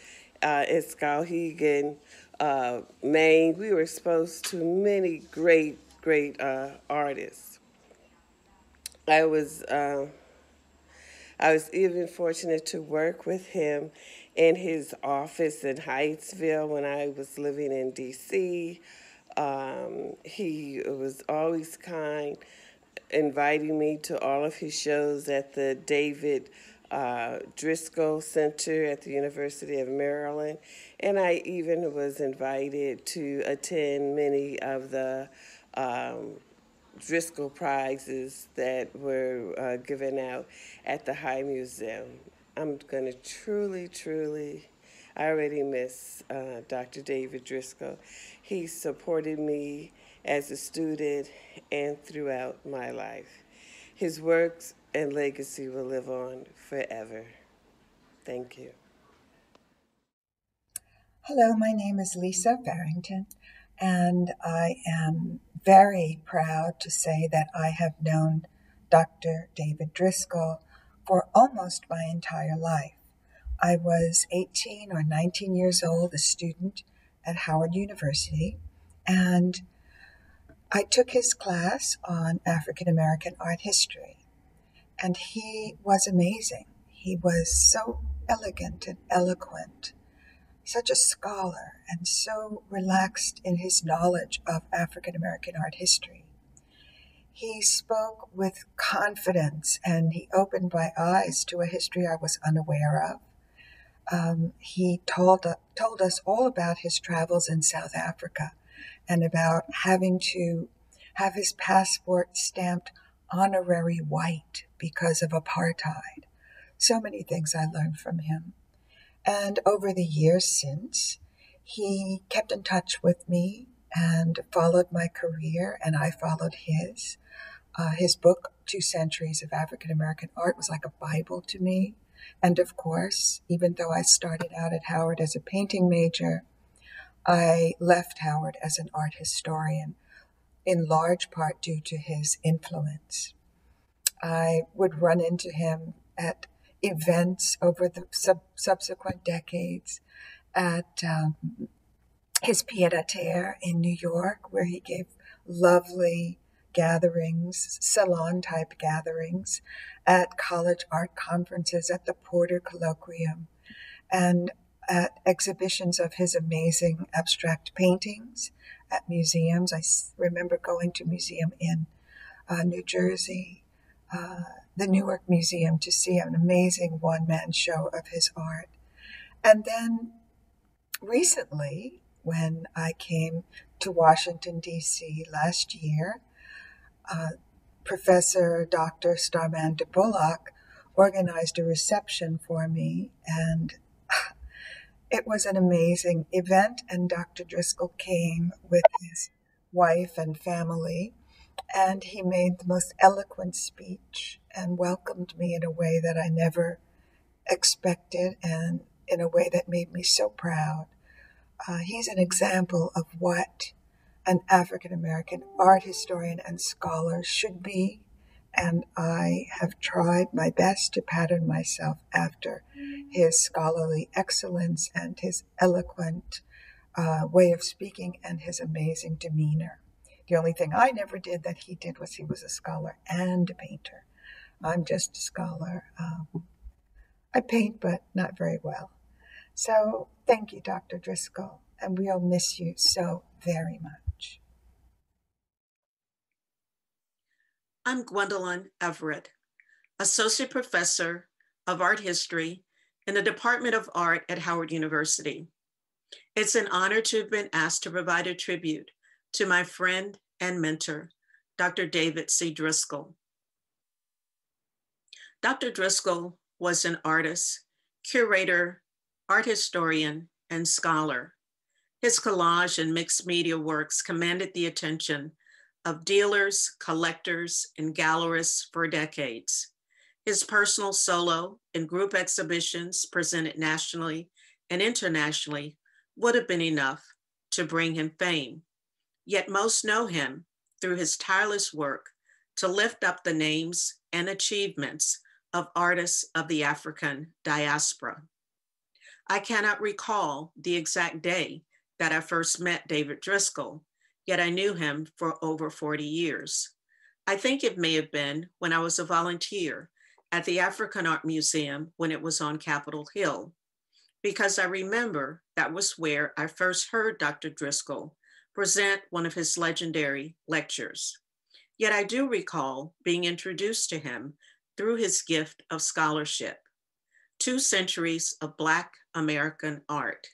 in Skowhegan, Maine. We were exposed to many great artists. I was even fortunate to work with him in his office in Hyattsville when I was living in D.C. He was always kind, inviting me to all of his shows at the David Driscoll Center at the University of Maryland, and I even was invited to attend many of the Driscoll Prizes that were given out at the High Museum. I'm going to truly, I already miss Dr. David Driscoll. He supported me as a student and throughout my life. His works and legacy will live on forever. Thank you. Hello, my name is Lisa Farrington, and I am very proud to say that I have known Dr. David Driscoll for almost my entire life. I was 18 or 19 years old, a student at Howard University, and I took his class on African American art history, and he was amazing. He was so elegant and eloquent, such a scholar, and so relaxed in his knowledge of African American art history. He spoke with confidence, and he opened my eyes to a history I was unaware of. He told us all about his travels in South Africa and about having to have his passport stamped honorary white because of apartheid. So many things I learned from him. And over the years since, he kept in touch with me and followed my career, and I followed his. His book, 2 Centuries of African American Art, was like a Bible to me. And of course, even though I started out at Howard as a painting major, I left Howard as an art historian, in large part due to his influence. I would run into him at events over the subsequent decades, at his pied-à-terre in New York, where he gave lovely gatherings, salon-type gatherings, at college art conferences, at the Porter Colloquium, and at exhibitions of his amazing abstract paintings at museums. I remember going to a museum in New Jersey, the Newark Museum, to see an amazing one-man show of his art. And then recently, when I came to Washington, D.C. last year, Professor Dr. Starman de Bullock organized a reception for me, and it was an amazing event, and Dr. Driscoll came with his wife and family, and he made the most eloquent speech and welcomed me in a way that I never expected, and in a way that made me so proud. He's an example of what an African American art historian and scholar should be, and I have tried my best to pattern myself after his scholarly excellence and his eloquent way of speaking and his amazing demeanor. The only thing I never did that he did was he was a scholar and a painter. I'm just a scholar. I paint, but not very well. So thank you, Dr. Driscoll, and we'll miss you so very much. I'm Gwendolyn Everett, Associate Professor of Art History in the Department of Art at Howard University. It's an honor to have been asked to provide a tribute to my friend and mentor, Dr. David C. Driscoll. Dr. Driscoll was an artist, curator, art historian, and scholar. His collage and mixed media works commanded the attention of dealers, collectors, and gallerists for decades. His personal solo and group exhibitions presented nationally and internationally would have been enough to bring him fame. Yet most know him through his tireless work to lift up the names and achievements of artists of the African diaspora. I cannot recall the exact day that I first met David Driscoll, yet I knew him for over 40 years. I think it may have been when I was a volunteer at the African Art Museum when it was on Capitol Hill, because I remember that was where I first heard Dr. Driscoll present one of his legendary lectures. Yet I do recall being introduced to him through his gift of scholarship. 2 Centuries of Black American Art.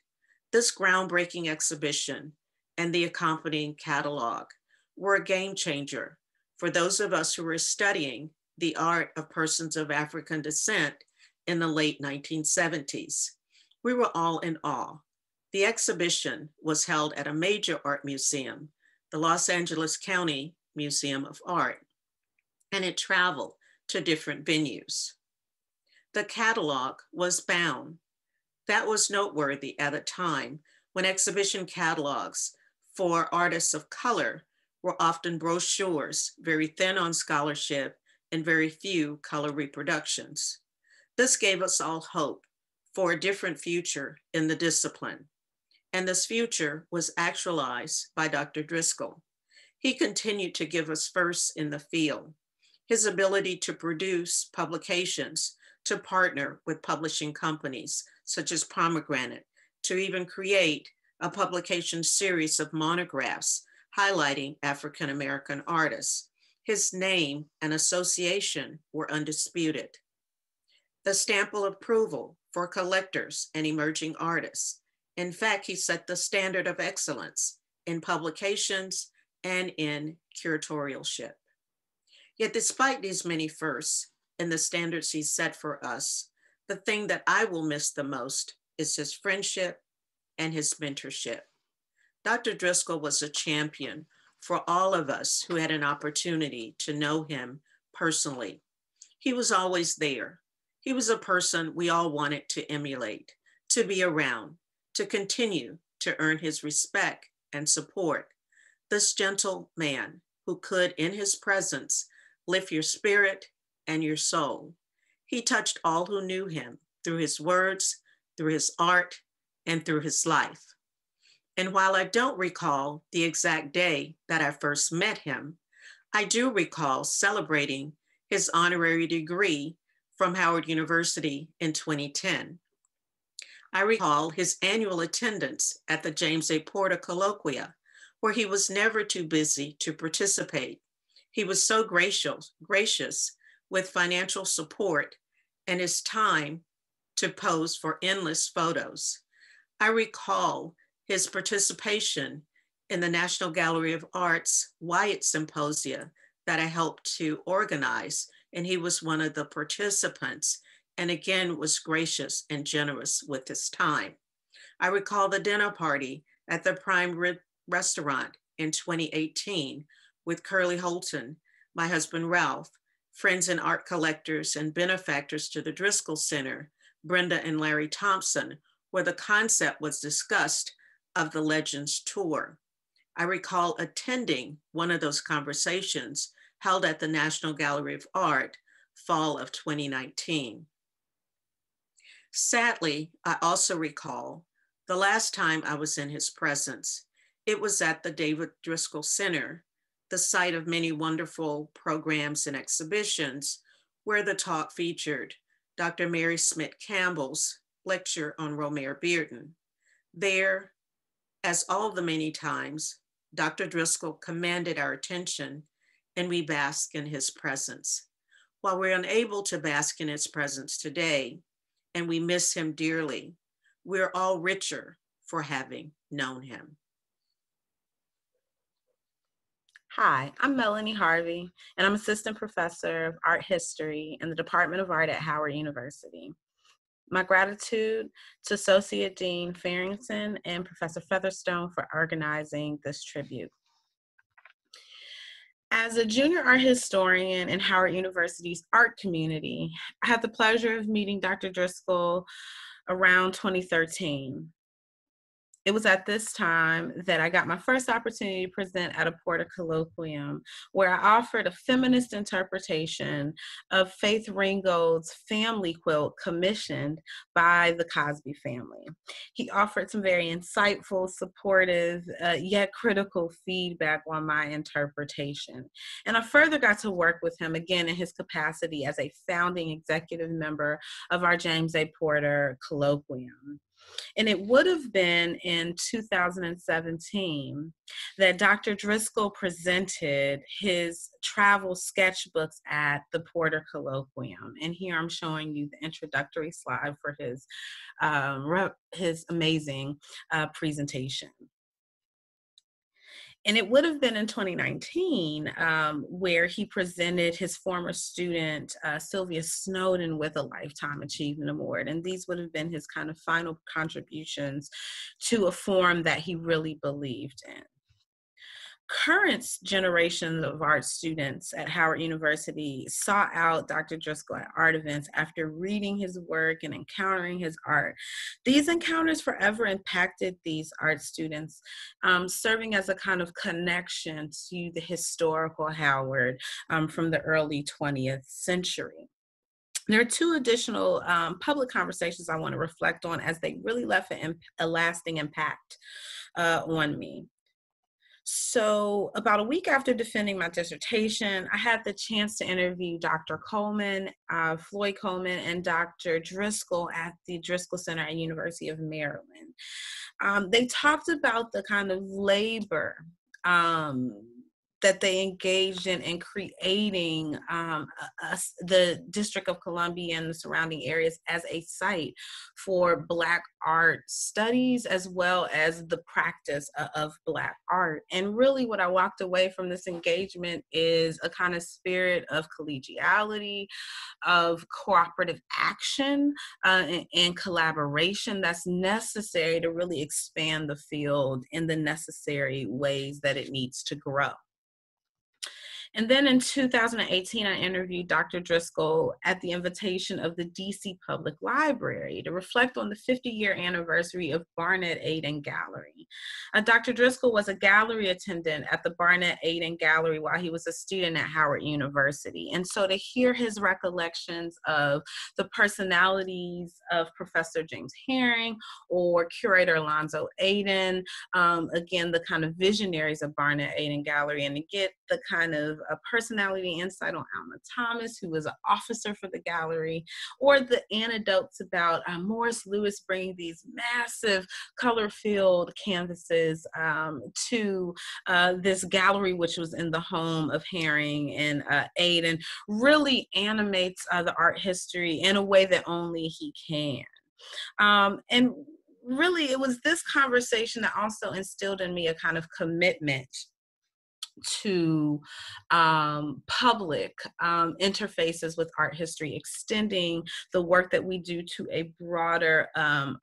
This groundbreaking exhibition and the accompanying catalog were a game changer for those of us who were studying the art of persons of African descent in the late 1970s. We were all in awe. The exhibition was held at a major art museum, the Los Angeles County Museum of Art, and it traveled to different venues. The catalog was bound. That was noteworthy at a time when exhibition catalogs for artists of color were often brochures, very thin on scholarship and very few color reproductions. This gave us all hope for a different future in the discipline. And this future was actualized by Dr. Driscoll. He continued to give us firsts in the field. His ability to produce publications, to partner with publishing companies such as Pomegranate, to even create a publication series of monographs highlighting African American artists. His name and association were undisputed. The stamp of approval for collectors and emerging artists. In fact, he set the standard of excellence in publications and in curatorialship. Yet despite these many firsts and the standards he set for us, the thing that I will miss the most is his friendship and his mentorship. Dr. Driscoll was a champion for all of us who had an opportunity to know him personally. He was always there. He was a person we all wanted to emulate, to be around, to continue to earn his respect and support. This gentle man who could, in his presence, lift your spirit and your soul. He touched all who knew him through his words, through his art, and through his life. And while I don't recall the exact day that I first met him, I do recall celebrating his honorary degree from Howard University in 2010. I recall his annual attendance at the James A. Porter Colloquia, where he was never too busy to participate. He was so gracious with financial support and his time to pose for endless photos. I recall his participation in the National Gallery of Art's Wyatt Symposia that I helped to organize, and he was one of the participants, and again was gracious and generous with his time. I recall the dinner party at the Prime Rib Restaurant in 2018 with Curly Holton, my husband Ralph, friends and art collectors and benefactors to the Driscoll Center, Brenda and Larry Thompson, where the concept was discussed of the Legends Tour. I recall attending one of those conversations held at the National Gallery of Art, fall of 2019. Sadly, I also recall the last time I was in his presence. It was at the David Driscoll Center, the site of many wonderful programs and exhibitions, where the talk featured Dr. Mary Smith Campbell's lecture on Romare Bearden. There, as all the many times, Dr. Driscoll commanded our attention and we bask in his presence. While we're unable to bask in his presence today, and we miss him dearly, we're all richer for having known him. Hi, I'm Melanie Harvey, and I'm Assistant Professor of Art History in the Department of Art at Howard University. My gratitude to Associate Dean Farrington and Professor Featherstone for organizing this tribute. As a junior art historian in Howard University's art community, I had the pleasure of meeting Dr. Driscoll around 2013. It was at this time that I got my first opportunity to present at a Porter Colloquium, where I offered a feminist interpretation of Faith Ringgold's family quilt commissioned by the Cosby family. He offered some very insightful, supportive, yet critical feedback on my interpretation. And I further got to work with him again in his capacity as a founding executive member of our James A. Porter Colloquium. And it would have been in 2017 that Dr. Driscoll presented his travel sketchbooks at the Porter Colloquium. And here I'm showing you the introductory slide for his amazing presentation. And it would have been in 2019 where he presented his former student, Sylvia Snowden, with a Lifetime Achievement Award. And these would have been his kind of final contributions to a form that he really believed in. Current generation of art students at Howard University sought out Dr. Driscoll at art events after reading his work and encountering his art. These encounters forever impacted these art students, serving as a kind of connection to the historical Howard from the early 20th century. There are two additional public conversations I want to reflect on, as they really left a lasting impact on me. So about a week after defending my dissertation, I had the chance to interview Dr. Coleman, Floyd Coleman, and Dr. Driscoll at the Driscoll Center at University of Maryland. They talked about the kind of labor that they engaged in creating the District of Columbia and the surrounding areas as a site for Black art studies, as well as the practice of Black art. And really what I walked away from this engagement is a kind of spirit of collegiality, of cooperative action, and collaboration that's necessary to really expand the field in the necessary ways that it needs to grow. And then in 2018, I interviewed Dr. Driscoll at the invitation of the DC Public Library to reflect on the 50-year anniversary of Barnett Aiden Gallery. Dr. Driscoll was a gallery attendant at the Barnett Aiden Gallery while he was a student at Howard University. And so to hear his recollections of the personalities of Professor James Herring or curator Alonzo Aiden, again, the kind of visionaries of Barnett Aiden Gallery, and to get the kind of a personality insight on Alma Thomas, who was an officer for the gallery, or the anecdotes about Morris Lewis bringing these massive color-filled canvases to this gallery, which was in the home of Herring and Aiden, really animates the art history in a way that only he can. And really, it was this conversation that also instilled in me a kind of commitment to public interfaces with art history, extending the work that we do to a broader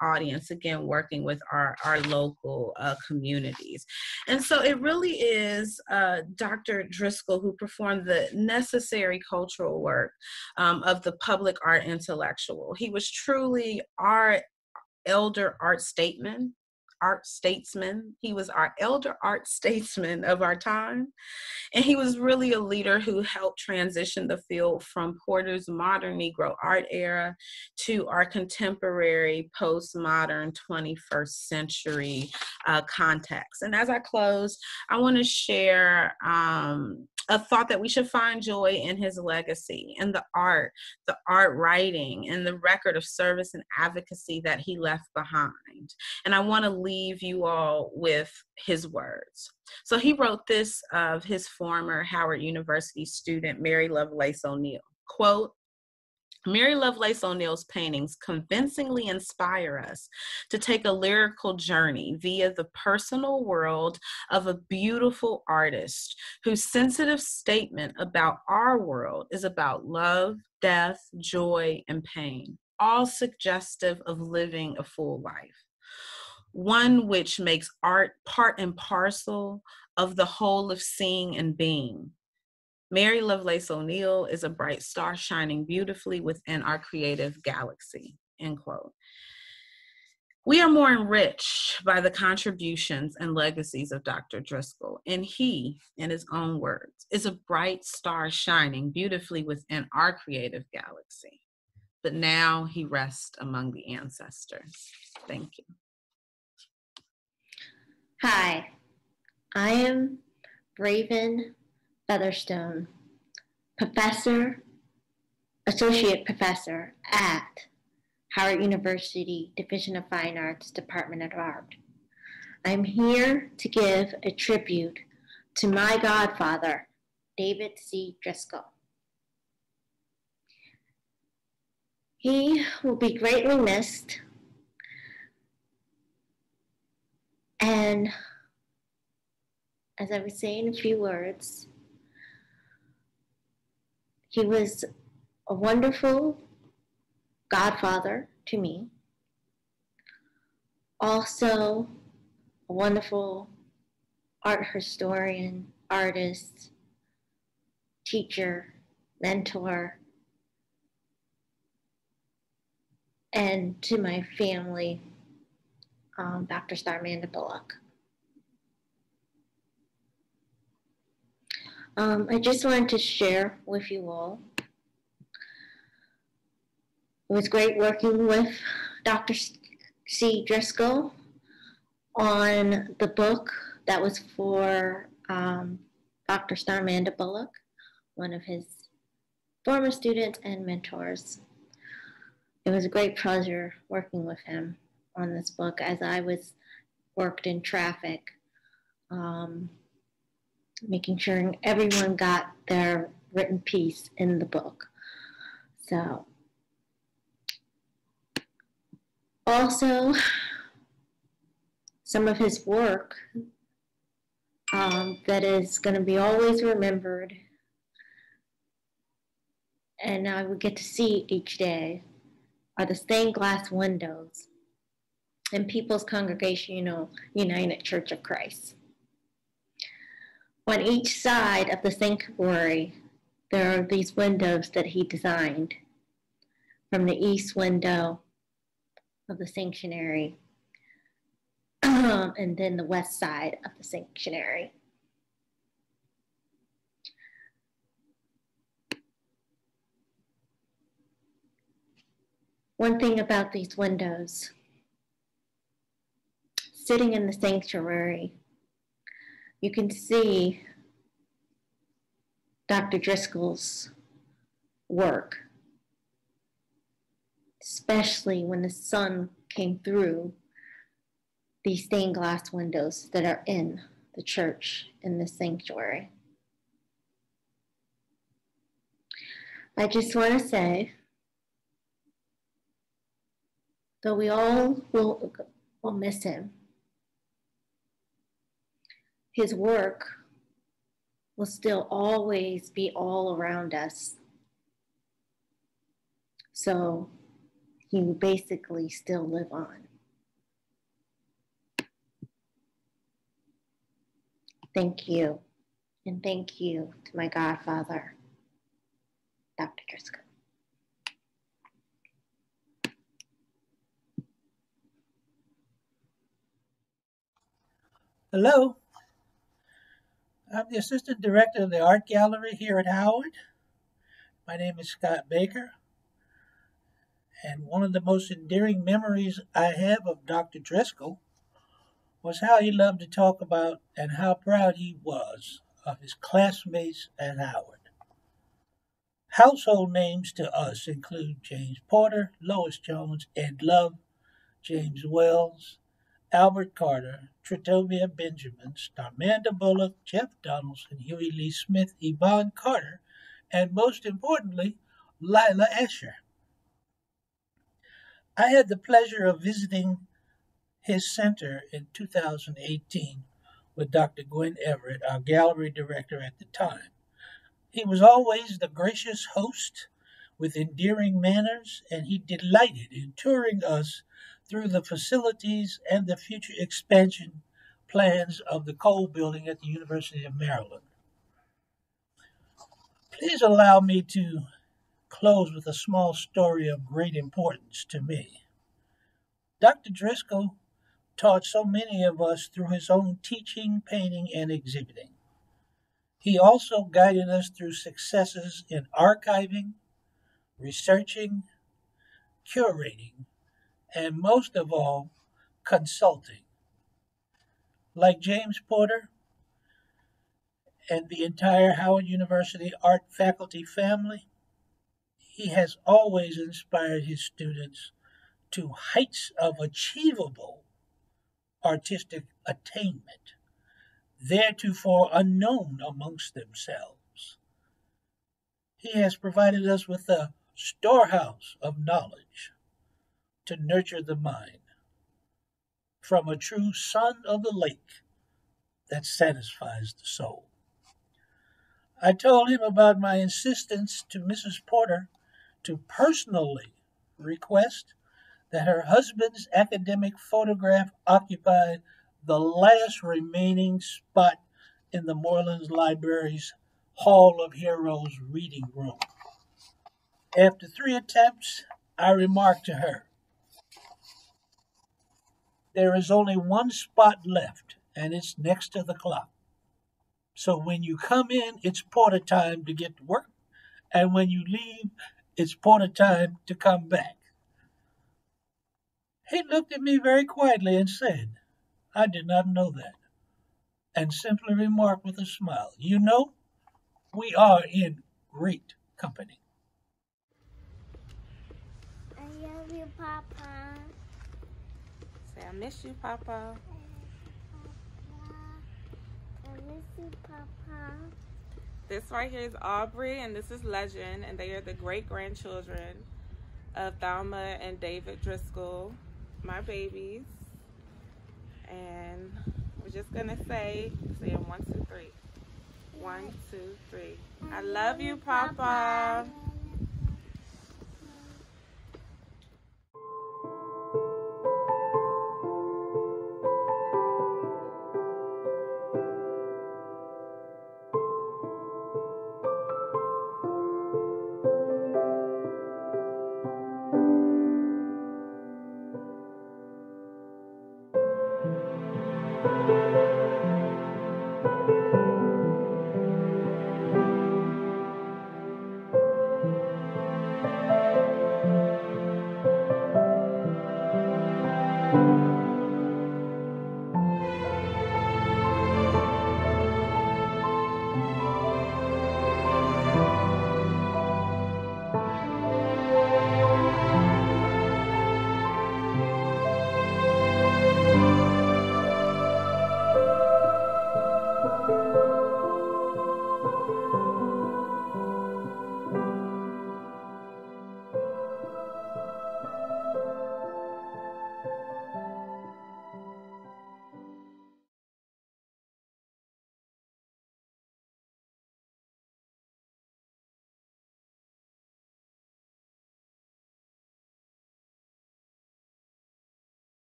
audience, again, working with our local communities. And so it really is Dr. Driscoll who performed the necessary cultural work of the public art intellectual. He was truly our elder art statesman. He was our elder art statesman of our time. And he was really a leader who helped transition the field from Porter's modern Negro art era to our contemporary postmodern 21st century context. And as I close, I want to share a thought that we should find joy in his legacy and the art writing, and the record of service and advocacy that he left behind. And I want to leave you all with his words. So he wrote this of his former Howard University student, Mary Lovelace O'Neill, quote, "Mary Lovelace O'Neill's paintings convincingly inspire us to take a lyrical journey via the personal world of a beautiful artist whose sensitive statement about our world is about love, death, joy, and pain, all suggestive of living a full life. One which makes art part and parcel of the whole of seeing and being. Mary Lovelace O'Neill is a bright star shining beautifully within our creative galaxy," end quote. We are more enriched by the contributions and legacies of Dr. Driscoll, and he, in his own words, is a bright star shining beautifully within our creative galaxy. But now he rests among the ancestors. Thank you. Hi, I am Raven Featherstone, associate professor at Howard University Division of Fine Arts, Department of Art. I'm here to give a tribute to my godfather, David C. Driscoll. He will be greatly missed, and as I would say in a few words, he was a wonderful godfather to me, also a wonderful art historian, artist, teacher, mentor, and to my family, Dr. Starmanda Bullock. I just wanted to share with you all. It was great working with Dr. C. Driscoll on the book that was for Dr. Starmanda Bullock, one of his former students and mentors. It was a great pleasure working with him on this book as I worked in traffic, making sure everyone got their written piece in the book. So, also, some of his work that is going to be always remembered, and I would get to see each day, are the stained glass windows in People's Congregational United Church of Christ. On each side of the sanctuary, there are these windows that he designed, from the east window of the sanctuary, and then the west side of the sanctuary. One thing about these windows, sitting in the sanctuary, you can see Dr. Driscoll's work, especially when the sun came through these stained glass windows that are in the church, in the sanctuary. I just want to say, though we all will miss him, his work will still always be all around us. So he will basically still live on. Thank you, and thank you to my godfather, Dr. Driscoll. Hello, I'm the Assistant Director of the Art Gallery here at Howard. My name is Scott Baker, and one of the most endearing memories I have of Dr. Driscoll was how he loved to talk about and how proud he was of his classmates at Howard. Household names to us include James Porter, Lois Jones, Ed Love, James Wells, Albert Carter, Tritovia Benjamin, Starmanda Bullock, Jeff Donaldson, Huey Lee Smith, Yvonne Carter, and most importantly, Lila Escher. I had the pleasure of visiting his center in 2018 with Dr. Gwen Everett, our gallery director at the time. He was always the gracious host with endearing manners, and he delighted in touring us through the facilities and the future expansion plans of the Cole Building at the University of Maryland. Please allow me to close with a small story of great importance to me. Dr. Driscoll taught so many of us through his own teaching, painting, and exhibiting. He also guided us through successes in archiving, researching, curating, and most of all, consulting. Like James Porter and the entire Howard University art faculty family, he has always inspired his students to heights of achievable artistic attainment, theretofore unknown amongst themselves. He has provided us with a storehouse of knowledge to nurture the mind from a true son of the lake that satisfies the soul. I told him about my insistence to Mrs. Porter to personally request that her husband's academic photograph occupy the last remaining spot in the Morelands Library's Hall of Heroes reading room. After 3 attempts, I remarked to her, "There is only one spot left, and it's next to the clock. So when you come in, it's porter time to get to work, and when you leave, it's porter time to come back." He looked at me very quietly and said, "I did not know that," and simply remarked with a smile, "You know, we are in great company." I love you, Papa. Say, I miss you, Papa. I miss you, Papa. This right here is Aubrey, and this is Legend, and they are the great-grandchildren of Thelma and David Driscoll, my babies. And we're just gonna say 1, 2, 3. 1, 2, 3. I love you, Papa.